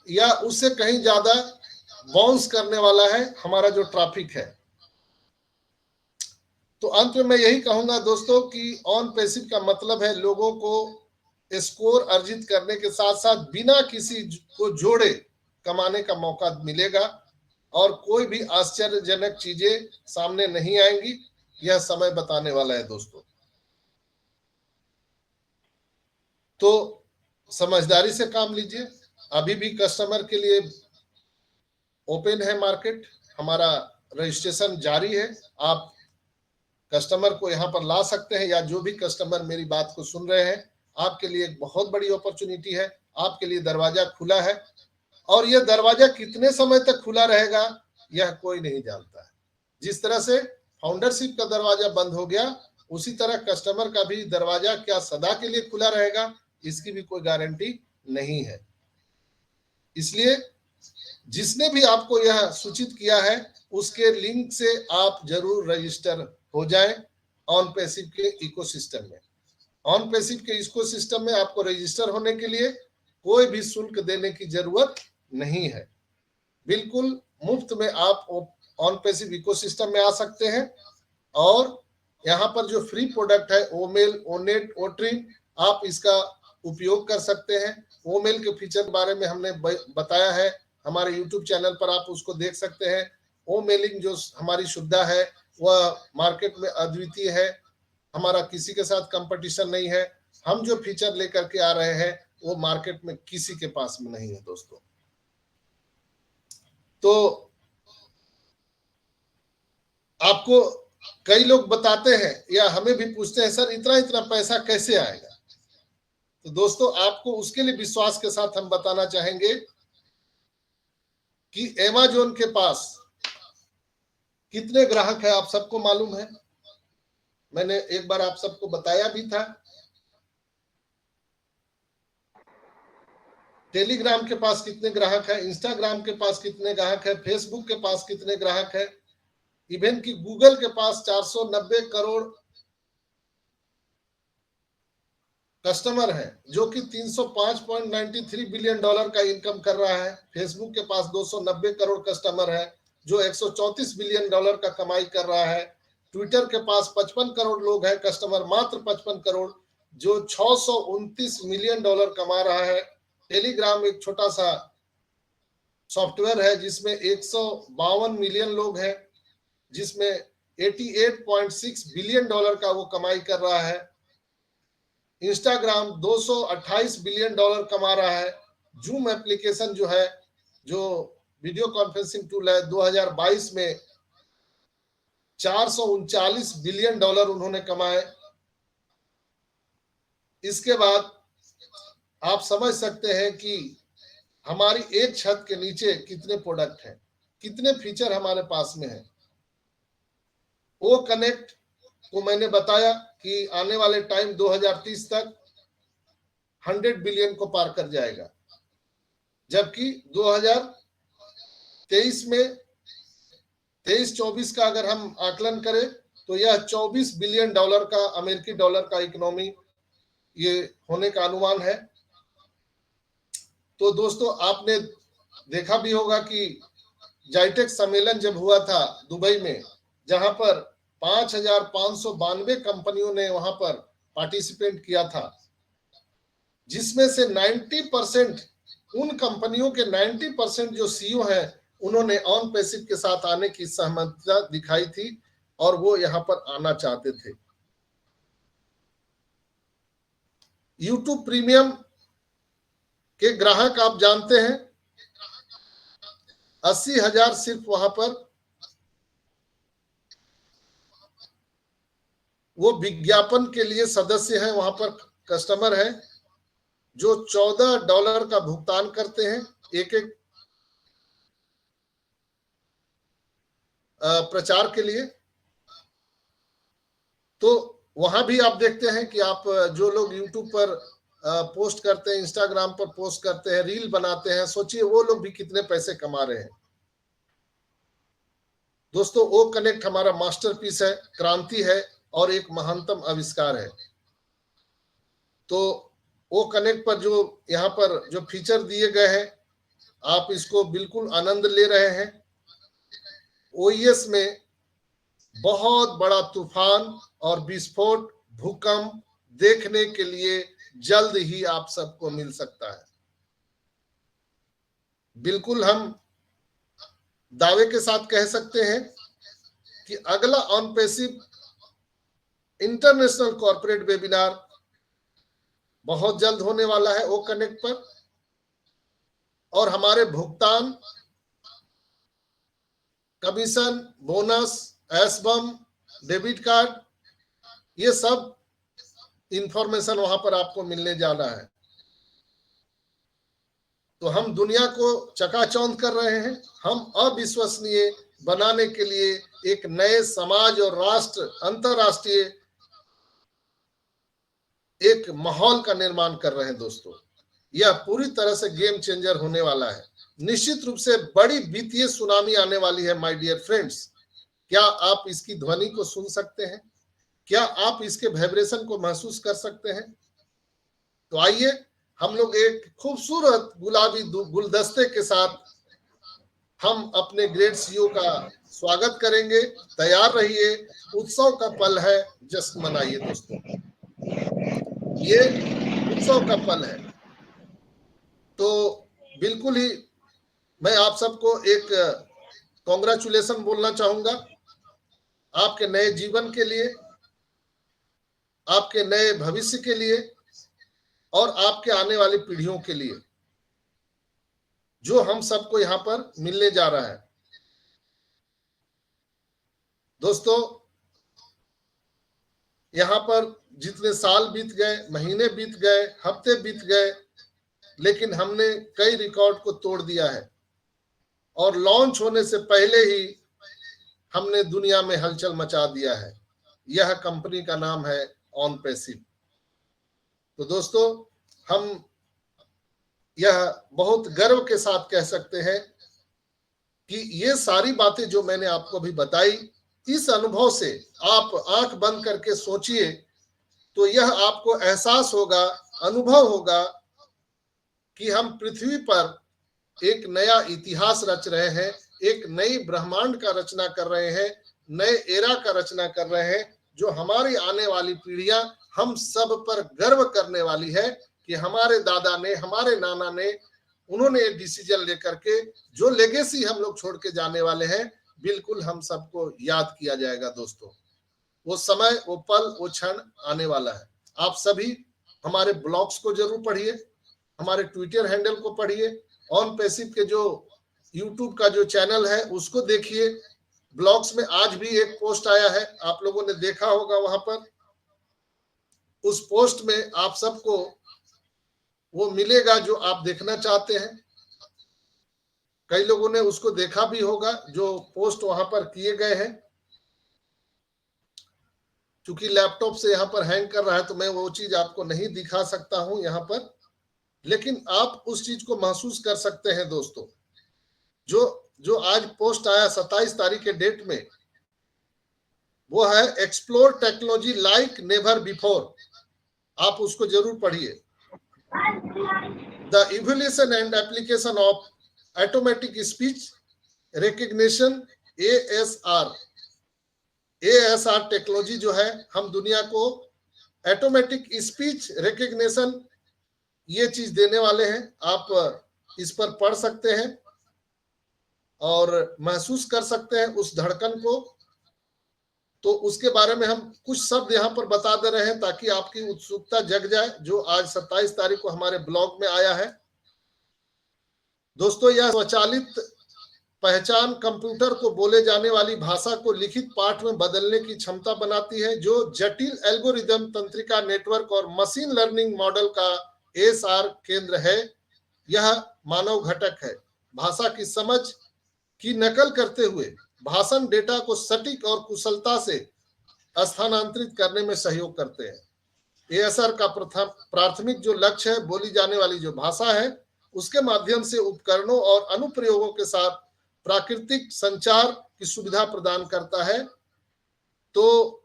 या उससे कहीं ज्यादा बाउंस करने वाला है हमारा जो ट्रैफिक है। तो अंत में मैं यही कहूंगा दोस्तों कि ऑन पैसिव का मतलब है लोगों को स्कोर अर्जित करने के साथ साथ बिना किसी को जोड़े कमाने का मौका मिलेगा और कोई भी आश्चर्यजनक चीजें सामने नहीं आएंगी। यह समय बताने वाला है दोस्तों। तो समझदारी से काम लीजिए। अभी भी कस्टमर के लिए ओपन है मार्केट, हमारा रजिस्ट्रेशन जारी है। आप कस्टमर को यहाँ पर ला सकते हैं, या जो भी कस्टमर मेरी बात को सुन रहे हैं, आपके लिए एक बहुत बड़ी अपॉर्चुनिटी है। आपके लिए दरवाजा खुला है और यह दरवाजा कितने समय तक खुला रहेगा यह कोई नहीं जानता है। जिस तरह से फाउंडरशिप का दरवाजा बंद हो गया, उसी तरह कस्टमर का भी दरवाजा क्या सदा के लिए खुला रहेगा इसकी भी कोई गारंटी नहीं है। इसलिए जिसने भी आपको यह सूचित किया है उसके लिंक से आप जरूर रजिस्टर हो जाएं ऑन पैसिव के इकोसिस्टम में। ऑन पैसिव के इकोसिस्टम में आपको रजिस्टर होने के लिए कोई भी शुल्क देने की जरूरत नहीं है। बिल्कुल मुफ्त में आप ऑन पैसिव इकोसिस्टम में आ सकते हैं और यहाँ पर जो फ्री प्रोडक्ट है ओमेल, ओनेट, ओट्रिम, आप इसका उपयोग कर सकते हैं। ओमेल के फीचर के बारे में हमने बताया है हमारे YouTube चैनल पर, आप उसको देख सकते हैं। ओमेलिंग जो हमारी सुविधा है वह मार्केट में अद्वितीय है, हमारा किसी के साथ कंपटीशन नहीं है। हम जो फीचर लेकर के आ रहे हैं वो मार्केट में किसी के पास में नहीं है दोस्तों। तो आपको कई लोग बताते हैं या हमें भी पूछते हैं, सर इतना इतना पैसा कैसे आएगा? तो दोस्तों आपको उसके लिए विश्वास के साथ हम बताना चाहेंगे कि अमेज़न के पास कितने ग्राहक है आप सबको मालूम है। मैंने एक बार आप सबको बताया भी था। टेलीग्राम के पास कितने ग्राहक है, इंस्टाग्राम के पास कितने ग्राहक है, फेसबुक के पास कितने ग्राहक है, इवन कि गूगल के पास 490 करोड़ कस्टमर है जो कि 305.93 बिलियन डॉलर का इनकम कर रहा है। फेसबुक के पास 290 करोड़ कस्टमर है जो 134 बिलियन डॉलर का कमाई कर रहा है। ट्विटर के पास 55 करोड़ लोग हैं कस्टमर, मात्र 55 करोड़, जो 629 मिलियन डॉलर कमा रहा है। टेलीग्राम एक छोटा सा सॉफ्टवेयर है जिसमें 152 मिलियन लोग हैं, जिसमें 88.6 बिलियन डॉलर का वो कमाई कर रहा है। इंस्टाग्राम 228 बिलियन डॉलर कमा रहा है। जूम एप्लीकेशन जो है, जो वीडियो कॉन्फ्रेंसिंग टूल है, 2022 में 439 बिलियन डॉलर उन्होंने कमाए। इसके बाद आप समझ सकते हैं कि हमारी एक छत के नीचे कितने प्रोडक्ट हैं, कितने फीचर हमारे पास में है। वो कनेक्ट को मैंने बताया कि आने वाले टाइम 2030 तक 100 बिलियन को पार कर जाएगा, जबकि 2023 में 23-24 का अगर हम आकलन करें तो यह 24 बिलियन डॉलर का, अमेरिकी डॉलर का इकोनॉमी ये होने का अनुमान है। तो दोस्तों आपने देखा भी होगा कि जाइटेक सम्मेलन जब हुआ था दुबई में, जहां पर 5,592 कंपनियों ने वहां पर पार्टिसिपेट किया था, जिसमें से 90% उन कंपनियों के 90% जो सीईओ हैं उन्होंने ऑन पैसिव के साथ आने की सहमति दिखाई थी और वो यहां पर आना चाहते थे। YouTube प्रीमियम के ग्राहक आप जानते हैं 80,000 सिर्फ वहां पर वो विज्ञापन के लिए सदस्य हैं, वहां पर कस्टमर है जो $14 का भुगतान करते हैं एक एक प्रचार के लिए। तो वहां भी आप देखते हैं कि आप जो लोग YouTube पर पोस्ट करते हैं, इंस्टाग्राम पर पोस्ट करते हैं, रील बनाते हैं, सोचिए वो लोग भी कितने पैसे कमा रहे हैं। दोस्तों ओ कनेक्ट हमारा मास्टरपीस है, क्रांति है और एक महानतम आविष्कार है। तो ओ कनेक्ट पर जो यहाँ पर जो फीचर दिए गए हैं आप इसको बिल्कुल आनंद ले रहे हैं। OES में बहुत बड़ा तूफान और विस्फोट, भूकंप देखने के लिए जल्द ही आप सबको मिल सकता है। बिल्कुल हम दावे के साथ कह सकते हैं कि अगला on passive international corporate webinar बहुत जल्द होने वाला है ओ कनेक्ट पर, और हमारे भुगतान, कमीशन, बोनस, एसबम, डेबिट कार्ड, ये सब इंफॉर्मेशन वहां पर आपको मिलने जाना है। तो हम दुनिया को चकाचौंध कर रहे हैं। हम अविश्वसनीय बनाने के लिए एक नए समाज और राष्ट्र, अंतरराष्ट्रीय एक माहौल का निर्माण कर रहे हैं। दोस्तों यह पूरी तरह से गेम चेंजर होने वाला है। निश्चित रूप से बड़ी वित्तीय सुनामी आने वाली है माय डियर फ्रेंड्स। क्या आप इसकी ध्वनि को सुन सकते हैं? क्या आप इसके वाइब्रेशन को महसूस कर सकते हैं? तो आइए हम लोग एक खूबसूरत गुलाबी गुलदस्ते के साथ हम अपने ग्रेट CEO का स्वागत करेंगे। तैयार रहिए, उत्सव का पल है, जश्न मनाइए दोस्तों, ये उत्सव का पल है। तो बिल्कुल ही मैं आप सबको एक कॉन्ग्रेचुलेशन बोलना चाहूंगा आपके नए जीवन के लिए, आपके नए भविष्य के लिए और आपके आने वाली पीढ़ियों के लिए, जो हम सबको यहां पर मिलने जा रहा है। दोस्तों यहां पर जितने साल बीत गए, महीने बीत गए, हफ्ते बीत गए, लेकिन हमने कई रिकॉर्ड को तोड़ दिया है और लॉन्च होने से पहले ही हमने दुनिया में हलचल मचा दिया है। यह कंपनी का नाम है ऑन पैसिव। तो दोस्तों हम यह बहुत गर्व के साथ कह सकते हैं कि ये सारी बातें जो मैंने आपको अभी बताई, इस अनुभव से आप आंख बंद करके सोचिए तो यह आपको एहसास होगा, अनुभव होगा कि हम पृथ्वी पर एक नया इतिहास रच रहे हैं, एक नई ब्रह्मांड का रचना कर रहे हैं, नए एरा का रचना कर रहे हैं, जो हमारी आने वाली पीढ़ियां हम सब पर गर्व करने वाली है कि हमारे दादा ने, हमारे नाना ने, उन्होंने डिसीजन लेकर के जो लेगेसी हम लोग छोड़ के जाने वाले हैं, बिल्कुल हम सबको याद किया जाएगा। दोस्तों वो समय, वो पल, वो क्षण आने वाला है। आप सभी हमारे ब्लॉग्स को जरूर पढ़िए, हमारे ट्विटर हैंडल को पढ़िए, ऑन पैसिव के जो यूट्यूब का जो चैनल है उसको देखिए। ब्लॉग्स में आज भी एक पोस्ट आया है, आप लोगों ने देखा होगा। वहां पर उस पोस्ट में आप सबको वो मिलेगा जो आप देखना चाहते हैं। कई लोगों ने उसको देखा भी होगा जो पोस्ट वहां पर किए गए हैं। चूंकि लैपटॉप से यहाँ पर हैंग कर रहा है तो मैं वो चीज आपको नहीं दिखा सकता हूं यहाँ पर, लेकिन आप उस चीज को महसूस कर सकते हैं। दोस्तों जो आज पोस्ट आया 27 तारीख के डेट में, वो है explore technology like never before. आप उसको जरूर पढ़िए। The evolution and application of automatic speech recognition ASR technology जो है, हम दुनिया को ऑटोमेटिक स्पीच रिकग्निशन ये चीज देने वाले हैं। आप इस पर पढ़ सकते हैं और महसूस कर सकते हैं उस धड़कन को। तो उसके बारे में हम कुछ शब्द यहाँ पर बता दे रहे हैं ताकि आपकी उत्सुकता जग जाए, जो आज 27 तारीख को हमारे ब्लॉग में आया है। दोस्तों, यह स्वचालित पहचान कंप्यूटर को बोले जाने वाली भाषा को लिखित पाठ में बदलने की क्षमता बनाती है, जो जटिल एल्गोरिदम, तंत्रिका नेटवर्क और मशीन लर्निंग मॉडल का एसआर केंद्र है। यह मानव घटक है, भाषा की समझ की नकल करते हुए भाषण डेटा को सटीक और कुशलता से स्थानांतरित करने में सहयोग करते हैं। एएसआर का प्राथमिक जो लक्ष्य है, बोली जाने वाली जो भाषा है उसके माध्यम से उपकरणों और अनुप्रयोगों के साथ प्राकृतिक संचार की सुविधा प्रदान करता है। तो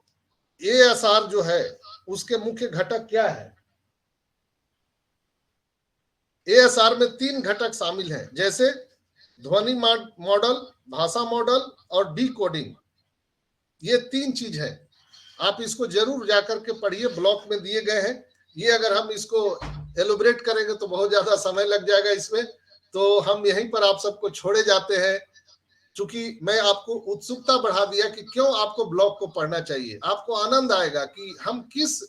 एएसआर जो है उसके मुख्य घटक क्या है? एएसआर में 3 घटक शामिल हैं, जैसे ध्वनि मॉडल, भाषा मॉडल और डिकोडिंग। ये 3 चीज है। आप इसको जरूर जाकर के पढ़िए, ब्लॉग में दिए गए हैं। ये अगर हम इसको एलोबरेट करेंगे तो बहुत ज्यादा समय लग जाएगा इसमें, तो हम यहीं पर आप सबको छोड़े जाते हैं। चूंकि मैं आपको उत्सुकता बढ़ा दिया कि क्यों आपको ब्लॉग को पढ़ना चाहिए, आपको आनंद आएगा कि हम किस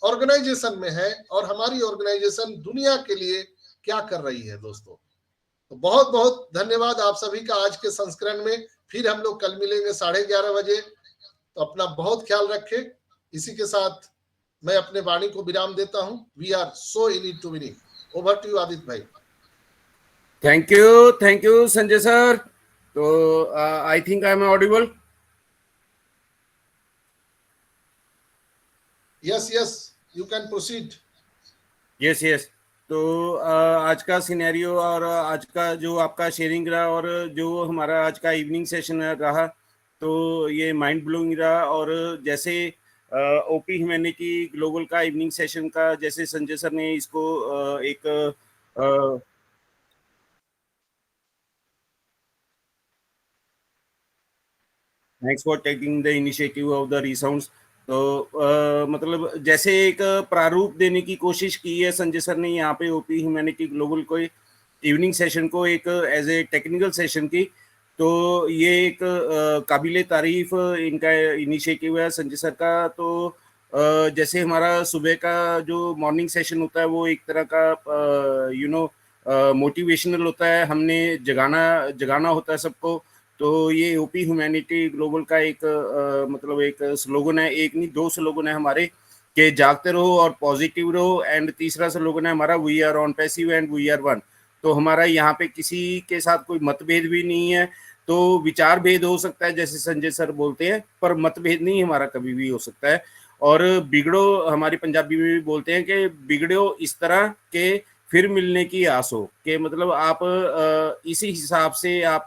ऑर्गेनाइजेशन में हैं और हमारी ऑर्गेनाइजेशन दुनिया के लिए क्या कर रही है। दोस्तों, तो बहुत बहुत धन्यवाद आप सभी का। आज के संस्करण में फिर हम लोग कल मिलेंगे 11:30 बजे। तो अपना बहुत ख्याल रखें। इसी के साथ मैं अपने वाणी को विराम देता हूं। We are so in it to winning. Over to you Aditya भाई। Thank you Sanjay sir. तो I think I am audible. Yes, you can proceed. Yes. तो आज का सिनेरियो और आज का जो आपका शेयरिंग रहा और जो हमारा आज का इवनिंग सेशन रहा, तो ये माइंड ब्लोइंग रहा। और जैसे ओपी ह्यूमैनिटी ग्लोबल का इवनिंग सेशन का, जैसे संजय सर ने इसको एक thanks for taking the initiative of the resounds. तो मतलब जैसे एक प्रारूप देने की कोशिश की है संजय सर ने यहाँ पे ओपी ह्यूमैनिटी ग्लोबल को इवनिंग सेशन को एक एज ए टेक्निकल सेशन की। तो ये एक काबिले तारीफ इनका इनिशिएटिव है संजय सर का। तो जैसे हमारा सुबह का जो मॉर्निंग सेशन होता है वो एक तरह का मोटिवेशनल होता है, हमने जगाना होता है सबको। तो ये ओपी ह्यूमैनिटी ग्लोबल का एक मतलब एक स्लोगन है, एक नहीं 2 स्लोगन है हमारे, कि जागते रहो और पॉजिटिव रहो। एंड तीसरा स्लोगन है हमारा, we are on passive and we are one. तो हमारा यहाँ पे किसी के साथ कोई मतभेद भी नहीं है। तो विचार भेद हो सकता है जैसे संजय सर बोलते हैं, पर मतभेद नहीं हमारा कभी भी हो सकता है। और बिगड़ो, हमारी पंजाबी में भी बोलते हैं कि बिगड़ो इस तरह के फिर मिलने की आस हो, कि मतलब आप इसी हिसाब से आप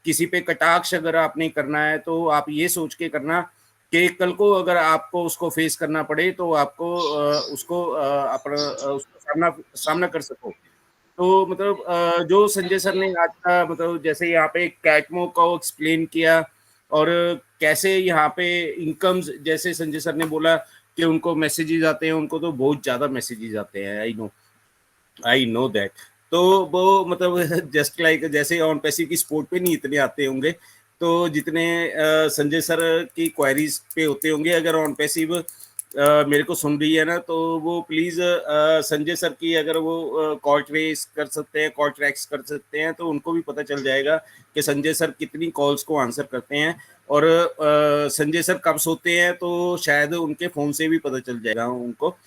किसी पे कटाक्ष अगर आपने करना है तो आप ये सोच के करना कि कल को अगर आपको उसको फेस करना पड़े तो आपको उसको अपना उसका सामना कर सको। तो मतलब जो संजय सर ने आज का मतलब जैसे यहाँ पे कैटमो को एक्सप्लेन किया और कैसे यहाँ पे इनकम्स, जैसे संजय सर ने बोला कि उनको मैसेजेस आते हैं, उनको तो बहुत ज्यादा मैसेजेस आते हैं। I know that. तो वो मतलब जस्ट लाइक जैसे ऑन पैसिव की स्पोर्ट पे नहीं इतने आते होंगे तो जितने संजय सर की क्वेरीज पे होते होंगे। अगर ऑन पैसिव मेरे को सुन रही है ना, तो वो प्लीज संजय सर की अगर वो कॉल ट्रेस कर सकते हैं, कॉल ट्रैक्स कर सकते हैं, तो उनको भी पता चल जाएगा कि संजय सर कितनी कॉल्स को आंसर करते हैं और संजय सर कब सोते हैं, तो शायद उनके फोन से भी पता चल जाएगा उनको।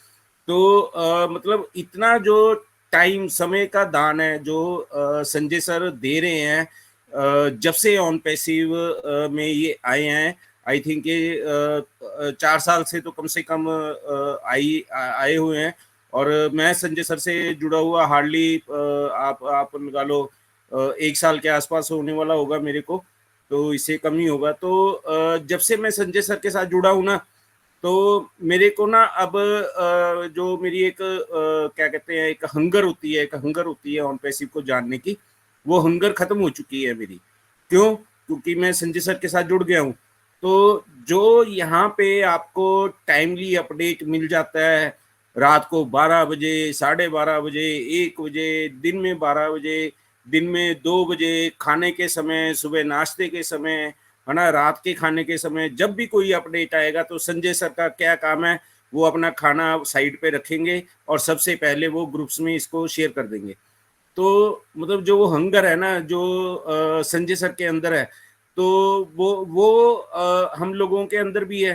तो मतलब इतना जो टाइम, समय का दान है जो संजय सर दे रहे हैं जब से ऑन पैसिव में ये आए हैं। आई थिंक ये 4 साल से तो कम से कम आए हुए हैं। और मैं संजय सर से जुड़ा हुआ हार्डली आप लगा लो 1 साल के आसपास होने वाला होगा मेरे को, तो इससे कम ही होगा। तो जब से मैं संजय सर के साथ जुड़ा हूँ ना, तो मेरे को ना अब जो मेरी एक क्या कहते हैं, एक हंगर होती है ऑन पैसिव को जानने की, वो हंगर खत्म हो चुकी है मेरी। क्यों? क्योंकि मैं संजय सर के साथ जुड़ गया हूँ। तो जो यहाँ पे आपको टाइमली अपडेट मिल जाता है, रात को 12 बजे, 12:30 बजे, 1 बजे, दिन में 12 बजे, दिन में 2 बजे खाने के समय, सुबह नाश्ते के समय, है ना, रात के खाने के समय, जब भी कोई अपडेट आएगा तो संजय सर का क्या काम है, वो अपना खाना साइड पे रखेंगे और सबसे पहले वो ग्रुप्स में इसको शेयर कर देंगे। तो मतलब जो वो हंगर है ना, जो संजय सर के अंदर है, तो वो हम लोगों के अंदर भी है,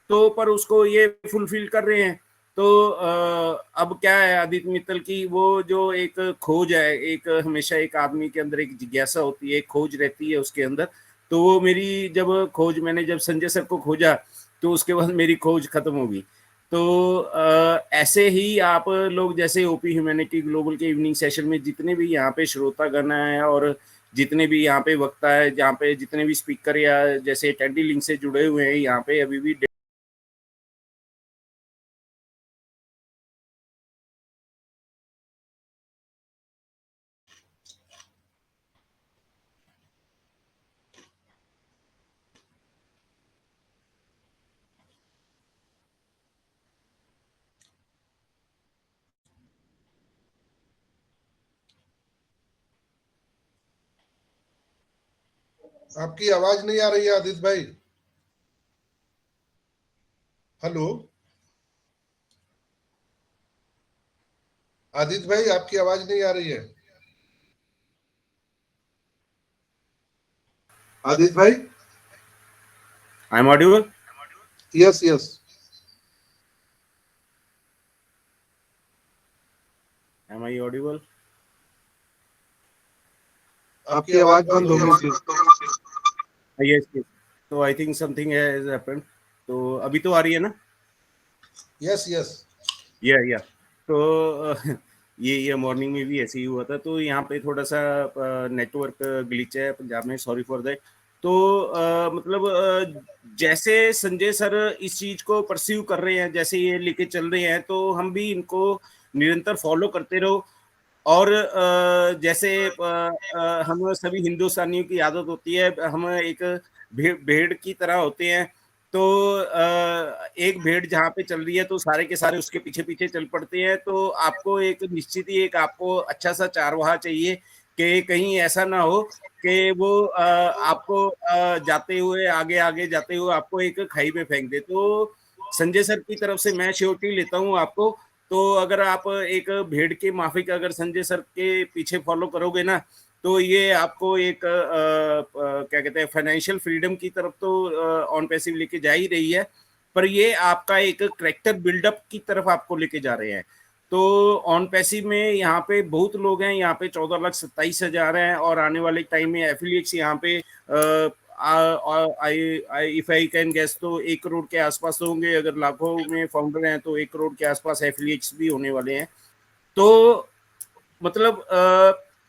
तो पर उसको ये फुलफिल कर रहे हैं। तो अब क्या है, आदित्य मित्तल की वो जो एक खोज है, एक हमेशा एक आदमी के अंदर एक जिज्ञासा होती है, एक खोज रहती है उसके अंदर। तो वो मेरी मैंने जब संजय सर को खोजा, तो उसके बाद मेरी खोज खत्म हो गई। तो ऐसे ही आप लोग जैसे ओपी ह्यूमैनिटी ग्लोबल के इवनिंग सेशन में जितने भी यहाँ पे श्रोतागण हैं और जितने भी यहाँ पे वक्ता है, जहाँ पे जितने भी स्पीकर या जैसे टेडी लिंक से जुड़े हुए हैं, यहाँ पे अभी भी आपकी आवाज नहीं आ रही है आदित्य भाई। हेलो आदित्य भाई, आपकी आवाज नहीं आ रही है। आदित्य भाई, I am audible? Yes yes, am I audible? आपकी आवाज बंद हो गई थी। यस, तो I think something has happened. तो अभी तो आ रही है ना? यस यस, या तो ये मॉर्निंग में भी ऐसे ही हुआ था। तो यहाँ पे थोड़ा सा नेटवर्क ग्लिच है पंजाब में, सॉरी फॉर दैट। तो मतलब जैसे संजय सर इस चीज को परस्यू कर रहे हैं, जैसे ये लेके चल रहे हैं, तो हम भी इनको निरंतर फॉलो करते रहो। और जैसे हम सभी हिंदुस्तानियों की आदत होती है, हम एक भेड़ की तरह होते हैं। तो एक भेड़ जहाँ पे चल रही है तो सारे के सारे उसके पीछे पीछे चल पड़ते हैं। तो आपको एक निश्चित ही एक आपको अच्छा सा चारवाहा चाहिए कि कहीं ऐसा ना हो कि वो आपको जाते हुए आगे आगे जाते हुए आपको एक खाई में फेंक दे। तो संजय सर की तरफ से मैं श्योरिटी लेता हूँ आपको। तो अगर आप एक भेड़ के माफिक अगर संजय सर के पीछे फॉलो करोगे ना, तो ये आपको एक क्या कहते हैं, फाइनेंशियल फ्रीडम की तरफ तो ऑन पैसिव लेके जा ही रही है, पर ये आपका एक करेक्टर बिल्डअप की तरफ आपको लेके जा रहे हैं। तो ऑन पैसिव में यहाँ पे बहुत लोग हैं, यहाँ पे 14,27,000 हैं, और आने वाले टाइम में एफिलिएट्स यहाँ पे इफ आई कैन गेस तो 1 करोड़ के आसपास होंगे। अगर लाखों में फाउंडर हैं तो 1 करोड़ के आसपास एफिलिएट्स भी होने वाले हैं। तो मतलब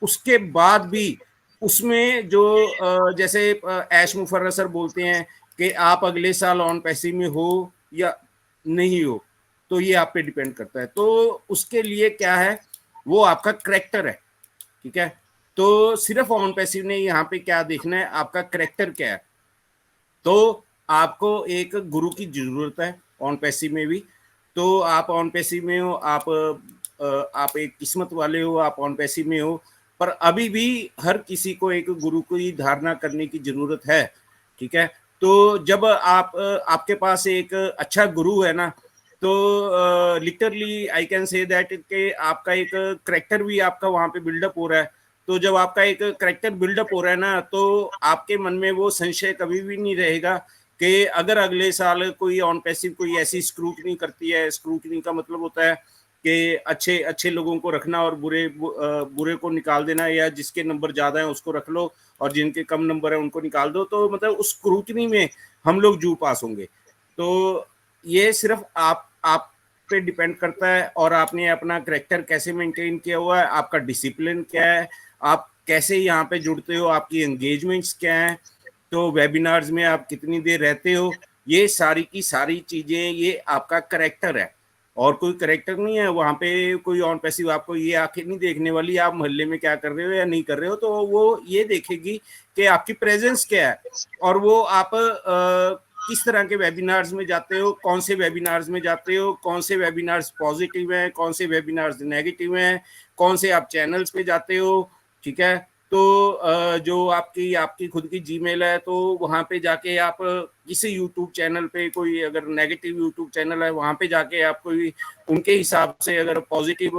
उसके बाद भी उसमें जो जैसे ऐश मुफर्रर सर बोलते हैं कि आप अगले साल ऑन पैसिव में हो या नहीं हो, तो ये आप पे डिपेंड करता है। तो उसके लिए क्या है, वो आपका करेक्टर है, ठीक है। तो सिर्फ ऑन पैसिव ने यहाँ पे क्या देखना है, आपका करेक्टर क्या है। तो आपको एक गुरु की जरूरत है ऑन पैसिव में भी। तो आप ऑन पैसिव में हो, आप एक किस्मत वाले हो, आप ऑन पैसिव में हो, पर अभी भी हर किसी को एक गुरु की धारणा करने की जरूरत है, ठीक है। तो जब आपके पास एक अच्छा गुरु है ना, तो literally I can say that कि आपका एक करेक्टर भी आपका वहां पे बिल्डअप हो रहा है। तो जब आपका एक करेक्टर बिल्डअप हो रहा है ना, तो आपके मन में वो संशय कभी भी नहीं रहेगा कि अगर अगले साल कोई ऑन पैसिव कोई ऐसी स्क्रूटनी करती है। स्क्रूटनी का मतलब होता है कि अच्छे अच्छे लोगों को रखना और बुरे को निकाल देना, या जिसके नंबर ज्यादा है उसको रख लो और जिनके कम नंबर है उनको निकाल दो। तो मतलब उस स्क्रूटनी में हम लोग जू पास होंगे। तो ये सिर्फ आप पे डिपेंड करता है, और आपने अपना करेक्टर कैसे मेंटेन किया हुआ है, आपका डिसिप्लिन क्या है, आप कैसे यहाँ पे जुड़ते हो, आपकी एंगेजमेंट्स क्या है, तो वेबिनार्स में आप कितनी देर रहते हो, ये सारी की सारी चीजें ये आपका करेक्टर है। और कोई करेक्टर नहीं है वहां पे। कोई ऑन पैसिव आपको ये आंखें नहीं देखने वाली आप मोहल्ले में क्या कर रहे हो या नहीं कर रहे हो, तो वो ये देखेगी कि आपकी प्रेजेंस क्या है, और वो आप किस तरह के वेबिनार्स में जाते हो, कौन से वेबिनार्स में जाते हो, कौन से वेबिनार्स पॉजिटिव हैं, कौन से वेबिनार्स नेगेटिव हैं, कौन से आप चैनल्स पे जाते हो, ठीक है। तो जो आपकी खुद की जीमेल है, तो वहाँ पे जाके आप किसी यूट्यूब चैनल पे, कोई अगर नेगेटिव यूट्यूब चैनल है, वहाँ पे जाके आप कोई उनके हिसाब से अगर पॉजिटिव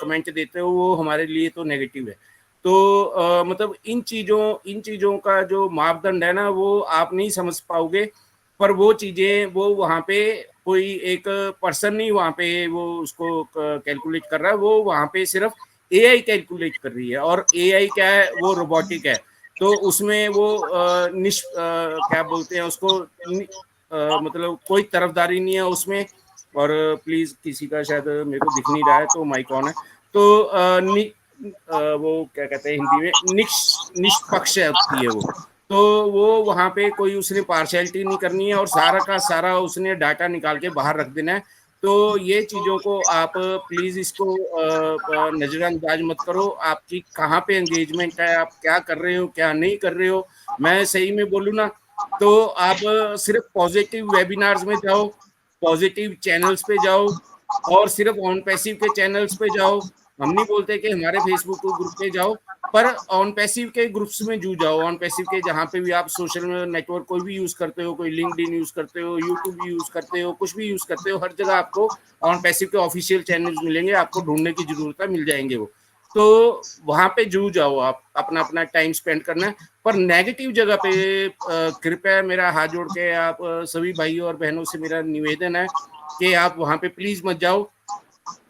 कमेंट देते हो, वो हमारे लिए तो नेगेटिव है। तो मतलब इन चीज़ों का जो मापदंड है ना, वो आप नहीं समझ पाओगे। पर वो चीज़ें, वो वहाँ पे कोई एक पर्सन नहीं वहाँ पे वो उसको कैलकुलेट कर रहा है, वो वहाँ पे सिर्फ एआई कैलकुलेट कर रही है। और एआई क्या है, वो रोबोटिक है, तो उसमें वो क्या बोलते हैं उसको, मतलब कोई तरफदारी नहीं है उसमें। और प्लीज, किसी का शायद मेरे को दिख नहीं रहा है, तो माइक ऑन है। तो वो क्या कहते हैं हिंदी में, निष्पक्ष होती है वो। तो वो वहाँ पे कोई उसने पार्शियलिटी नहीं करनी है, और सारा का सारा उसने डाटा निकाल के बाहर रख देना है। तो ये चीज़ों को आप प्लीज़ इसको नज़रअंदाज मत करो। आपकी कहाँ पे एंगेजमेंट है, आप क्या कर रहे हो, क्या नहीं कर रहे हो। मैं सही में बोलूँ ना, तो आप सिर्फ पॉजिटिव वेबिनार्स में जाओ, पॉजिटिव चैनल्स पे जाओ, और सिर्फ ऑन पैसिव के चैनल्स पे जाओ। हम नहीं बोलते कि हमारे फेसबुक ग्रुप पे जाओ, पर ऑन पैसिव के ग्रुप्स में जू जाओ। ऑन पैसिव के जहाँ पे भी आप सोशल नेटवर्क कोई भी यूज करते हो, कोई लिंक्डइन यूज करते हो, यूट्यूब यूज करते हो, कुछ भी यूज करते हो, हर जगह आपको ऑन पैसिव के ऑफिशियल चैनल्स मिलेंगे। आपको ढूंढने की जरूरत है, मिल जाएंगे वो। तो वहां पे जू जाओ, आप अपना अपना टाइम स्पेंड करना है। पर नेगेटिव जगह पे कृपया मेरा हाथ जोड़ के आप सभी भाइयों और बहनों से मेरा निवेदन है कि आप वहां पे प्लीज मत जाओ।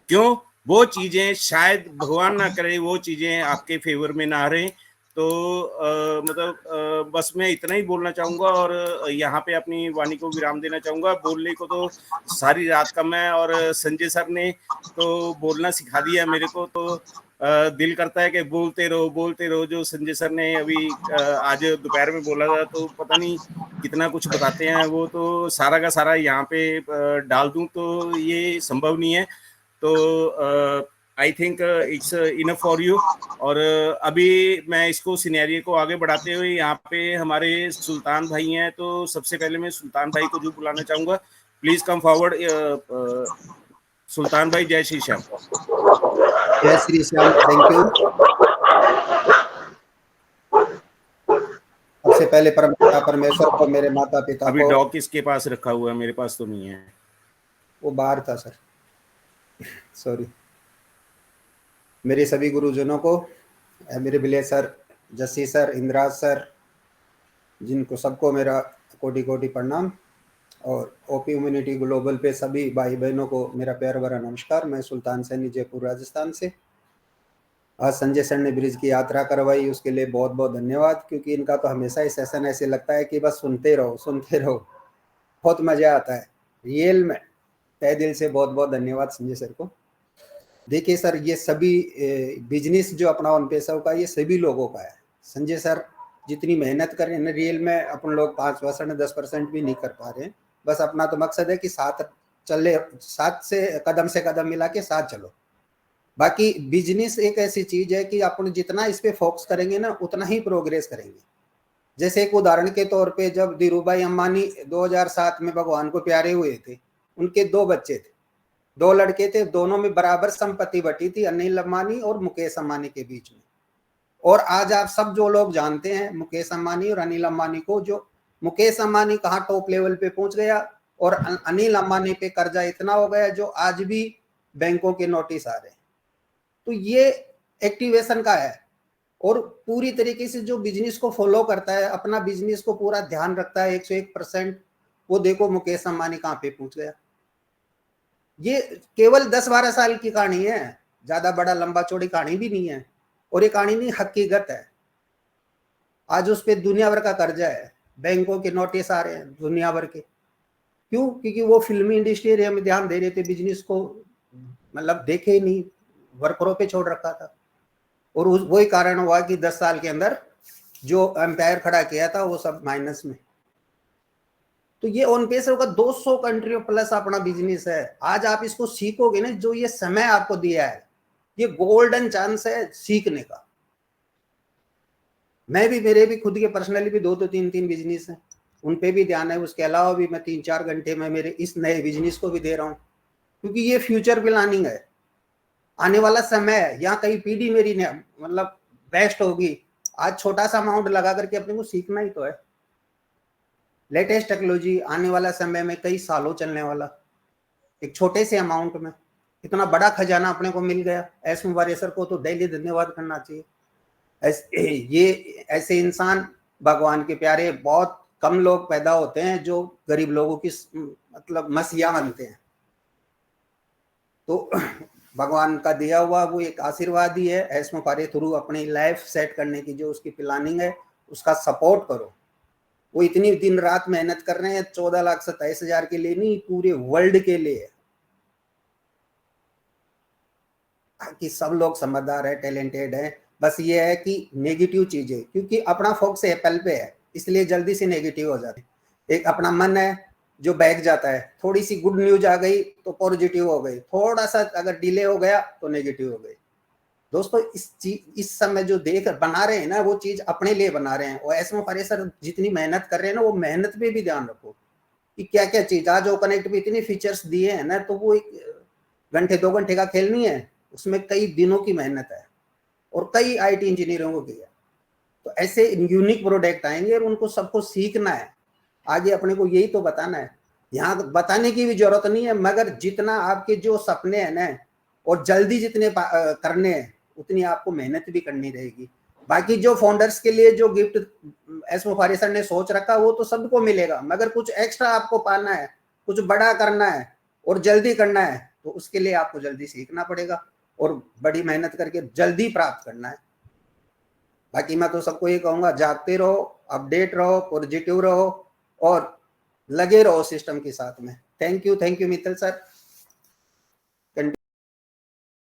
क्यों? वो चीजें शायद भगवान ना करे वो चीजें आपके फेवर में ना रहे। तो मतलब बस मैं इतना ही बोलना चाहूंगा, और यहाँ पे अपनी वाणी को विराम देना चाहूंगा। बोलने को तो सारी रात कम है, और संजय सर ने तो बोलना सिखा दिया मेरे को। तो दिल करता है कि बोलते रहो। जो संजय सर ने अभी आज दोपहर में बोला था, तो पता नहीं कितना कुछ बताते हैं वो। तो सारा का सारा यहाँ पे डाल दूं तो ये संभव नहीं है। तो I think it's enough for you. और अभी मैं इसको सिनेरियो को आगे बढ़ाते हुए, यहाँ पे हमारे सुल्तान भाई हैं, तो सबसे पहले मैं सुल्तान भाई को जो बुलाना चाहूंगा, प्लीज कम फॉरवर्ड। सुल्तान भाई, जय श्री श्याम। जय श्री श्याम, थैंक यू। सबसे पहले परमेश्वर को, मेरे माता पिता को। अभी डॉग किसके पास रखा हुआ है? मेरे पास तो नहीं है, वो बाहर था सर, सॉरी। मेरे सभी गुरुजनों को, मेरे विलेज सर, जस्सी सर, इंद्राज सर, जिनको सबको मेरा कोटि कोटि प्रणाम। और ओपी इम्यूनिटी ग्लोबल पे सभी भाई बहनों को मेरा प्यार भरा नमस्कार। मैं सुल्तान सैनी, जयपुर राजस्थान से। आज संजय सर ने ब्रिज की यात्रा करवाई, उसके लिए बहुत बहुत धन्यवाद। क्योंकि इनका तो हमेशा ही सेशन ऐसे लगता है कि बस सुनते रहो, बहुत मजा आता है रियल में। तहे दिल से बहुत बहुत धन्यवाद संजय सर को। देखिए सर, ये सभी बिजनेस जो अपना ऑन पैसा का, ये सभी लोगों का है। संजय सर जितनी मेहनत कर रहे हैं रियल में, अपन लोग 5% 10% भी नहीं कर पा रहे हैं। बस अपना तो मकसद है कि साथ से कदम मिला के साथ चलो। बाकी बिजनेस एक ऐसी चीज है कि अपन जितना इस पे फोकस करेंगे ना, उतना ही प्रोग्रेस करेंगे। जैसे एक उदाहरण के तौर पे, जब धीरूभाई अंबानी 2007 में भगवान को प्यारे हुए थे, उनके 2 बच्चे थे, 2 लड़के थे, दोनों में बराबर संपत्ति बटी थी, अनिल अंबानी और मुकेश अंबानी के बीच में। और आज आप सब जो लोग जानते हैं मुकेश अंबानी और अनिल अंबानी को, जो मुकेश अंबानी कहाँ टॉप लेवल पे पहुंच गया, और अनिल अंबानी पे कर्जा इतना हो गया जो आज भी बैंकों के नोटिस आ रहे हैं। तो ये एक्टिवेशन का है। और पूरी तरीके से जो बिजनेस को फॉलो करता है, अपना बिजनेस को पूरा ध्यान रखता है 101%, वो देखो मुकेश अंबानी कहाँ पे पहुंच गया। ये केवल 10-12 साल की कहानी है, ज्यादा बड़ा लंबा चौड़ी कहानी भी नहीं है। और ये कहानी नहीं, हकीकत है। आज उस पर दुनिया भर का कर्जा है, बैंकों के नोटिस आ रहे हैं दुनिया भर के। क्यों? क्योंकि वो फिल्मी इंडस्ट्री में ध्यान दे रहे थे, बिजनेस को मतलब देखे ही नहीं, वर्करों पे छोड़ रखा था। और वही कारण हुआ कि 10 साल के अंदर जो एम्पायर खड़ा किया था वो सब माइनस में। तो ये ऑन पेसर का 200 कंट्रियों प्लस अपना बिजनेस है। आज आप इसको सीखोगे ना, जो ये समय आपको दिया है, ये गोल्डन चांस है सीखने का। मेरे भी खुद के पर्सनली भी 2 3 बिजनेस हैं, उन पे भी ध्यान है। उसके अलावा भी मैं 3-4 घंटे में मेरे इस नए बिजनेस को भी दे रहा हूँ, क्योंकि ये फ्यूचर प्लानिंग है, आने वाला समय है। यहाँ कई पीढ़ी मेरी मतलब बेस्ट होगी। आज छोटा सा अमाउंट लगा करके अपने को सीखना ही तो है। लेटेस्ट टेक्नोलॉजी आने वाला समय में कई सालों चलने वाला, एक छोटे से अमाउंट में इतना बड़ा खजाना अपने को मिल गया। एस मुबारक सर को तो डेली धन्यवाद करना चाहिए। ऐसे इंसान भगवान के प्यारे बहुत कम लोग पैदा होते हैं जो गरीब लोगों की मतलब मसीहा बनते हैं। तो भगवान का दिया हुआ वो एक आशीर्वाद ही है। एस मुबारक थ्रू अपनी लाइफ सेट करने की जो उसकी प्लानिंग है उसका सपोर्ट करो। वो इतनी दिन रात मेहनत कर रहे हैं 14,27,000 के लिए नहीं, पूरे वर्ल्ड के लिए, कि सब लोग समझदार है, टैलेंटेड है। बस ये है कि नेगेटिव चीजें, क्योंकि अपना फोकस एप्पल पे है इसलिए जल्दी से नेगेटिव हो जाते हैं। एक अपना मन है जो बैठ जाता है, थोड़ी सी गुड न्यूज आ गई तो पॉजिटिव हो गई, थोड़ा सा अगर डिले हो गया तो नेगेटिव हो गई। दोस्तों इस समय जो देख बना रहे हैं ना वो चीज अपने लिए बना रहे हैं। और ऐसे में सर जितनी मेहनत कर रहे हैं ना वो मेहनत पे भी ध्यान रखो कि क्या क्या चीज आज कनेक्ट में इतनी फीचर्स दिए हैं ना, तो वो 1 घंटे 2 घंटे का खेल नहीं है, उसमें कई दिनों की मेहनत है और कई IT इंजीनियरों को की है। तो ऐसे यूनिक प्रोडक्ट आएंगे और उनको सबको सीखना है। आगे अपने को यही तो बताना है, यहाँ बताने की भी जरूरत नहीं है, मगर जितना आपके जो सपने हैं ना और जल्दी जितने करने हैं उतनी आपको मेहनत भी करनी रहेगी। बाकी जो फाउंडर्स के लिए जो गिफ्ट एस मुबारक सर ने सोच रखा वो तो सबको मिलेगा, मगर कुछ एक्स्ट्रा आपको पाना है, कुछ बड़ा करना है और जल्दी करना है, तो उसके लिए आपको जल्दी सीखना पड़ेगा और बड़ी मेहनत करके जल्दी प्राप्त करना है। बाकी मैं तो सबको ये कहूंगा, जागते रहो, अपडेट रहो, पॉजिटिव रहो और लगे रहो सिस्टम के साथ में। Thank you Mittal sir.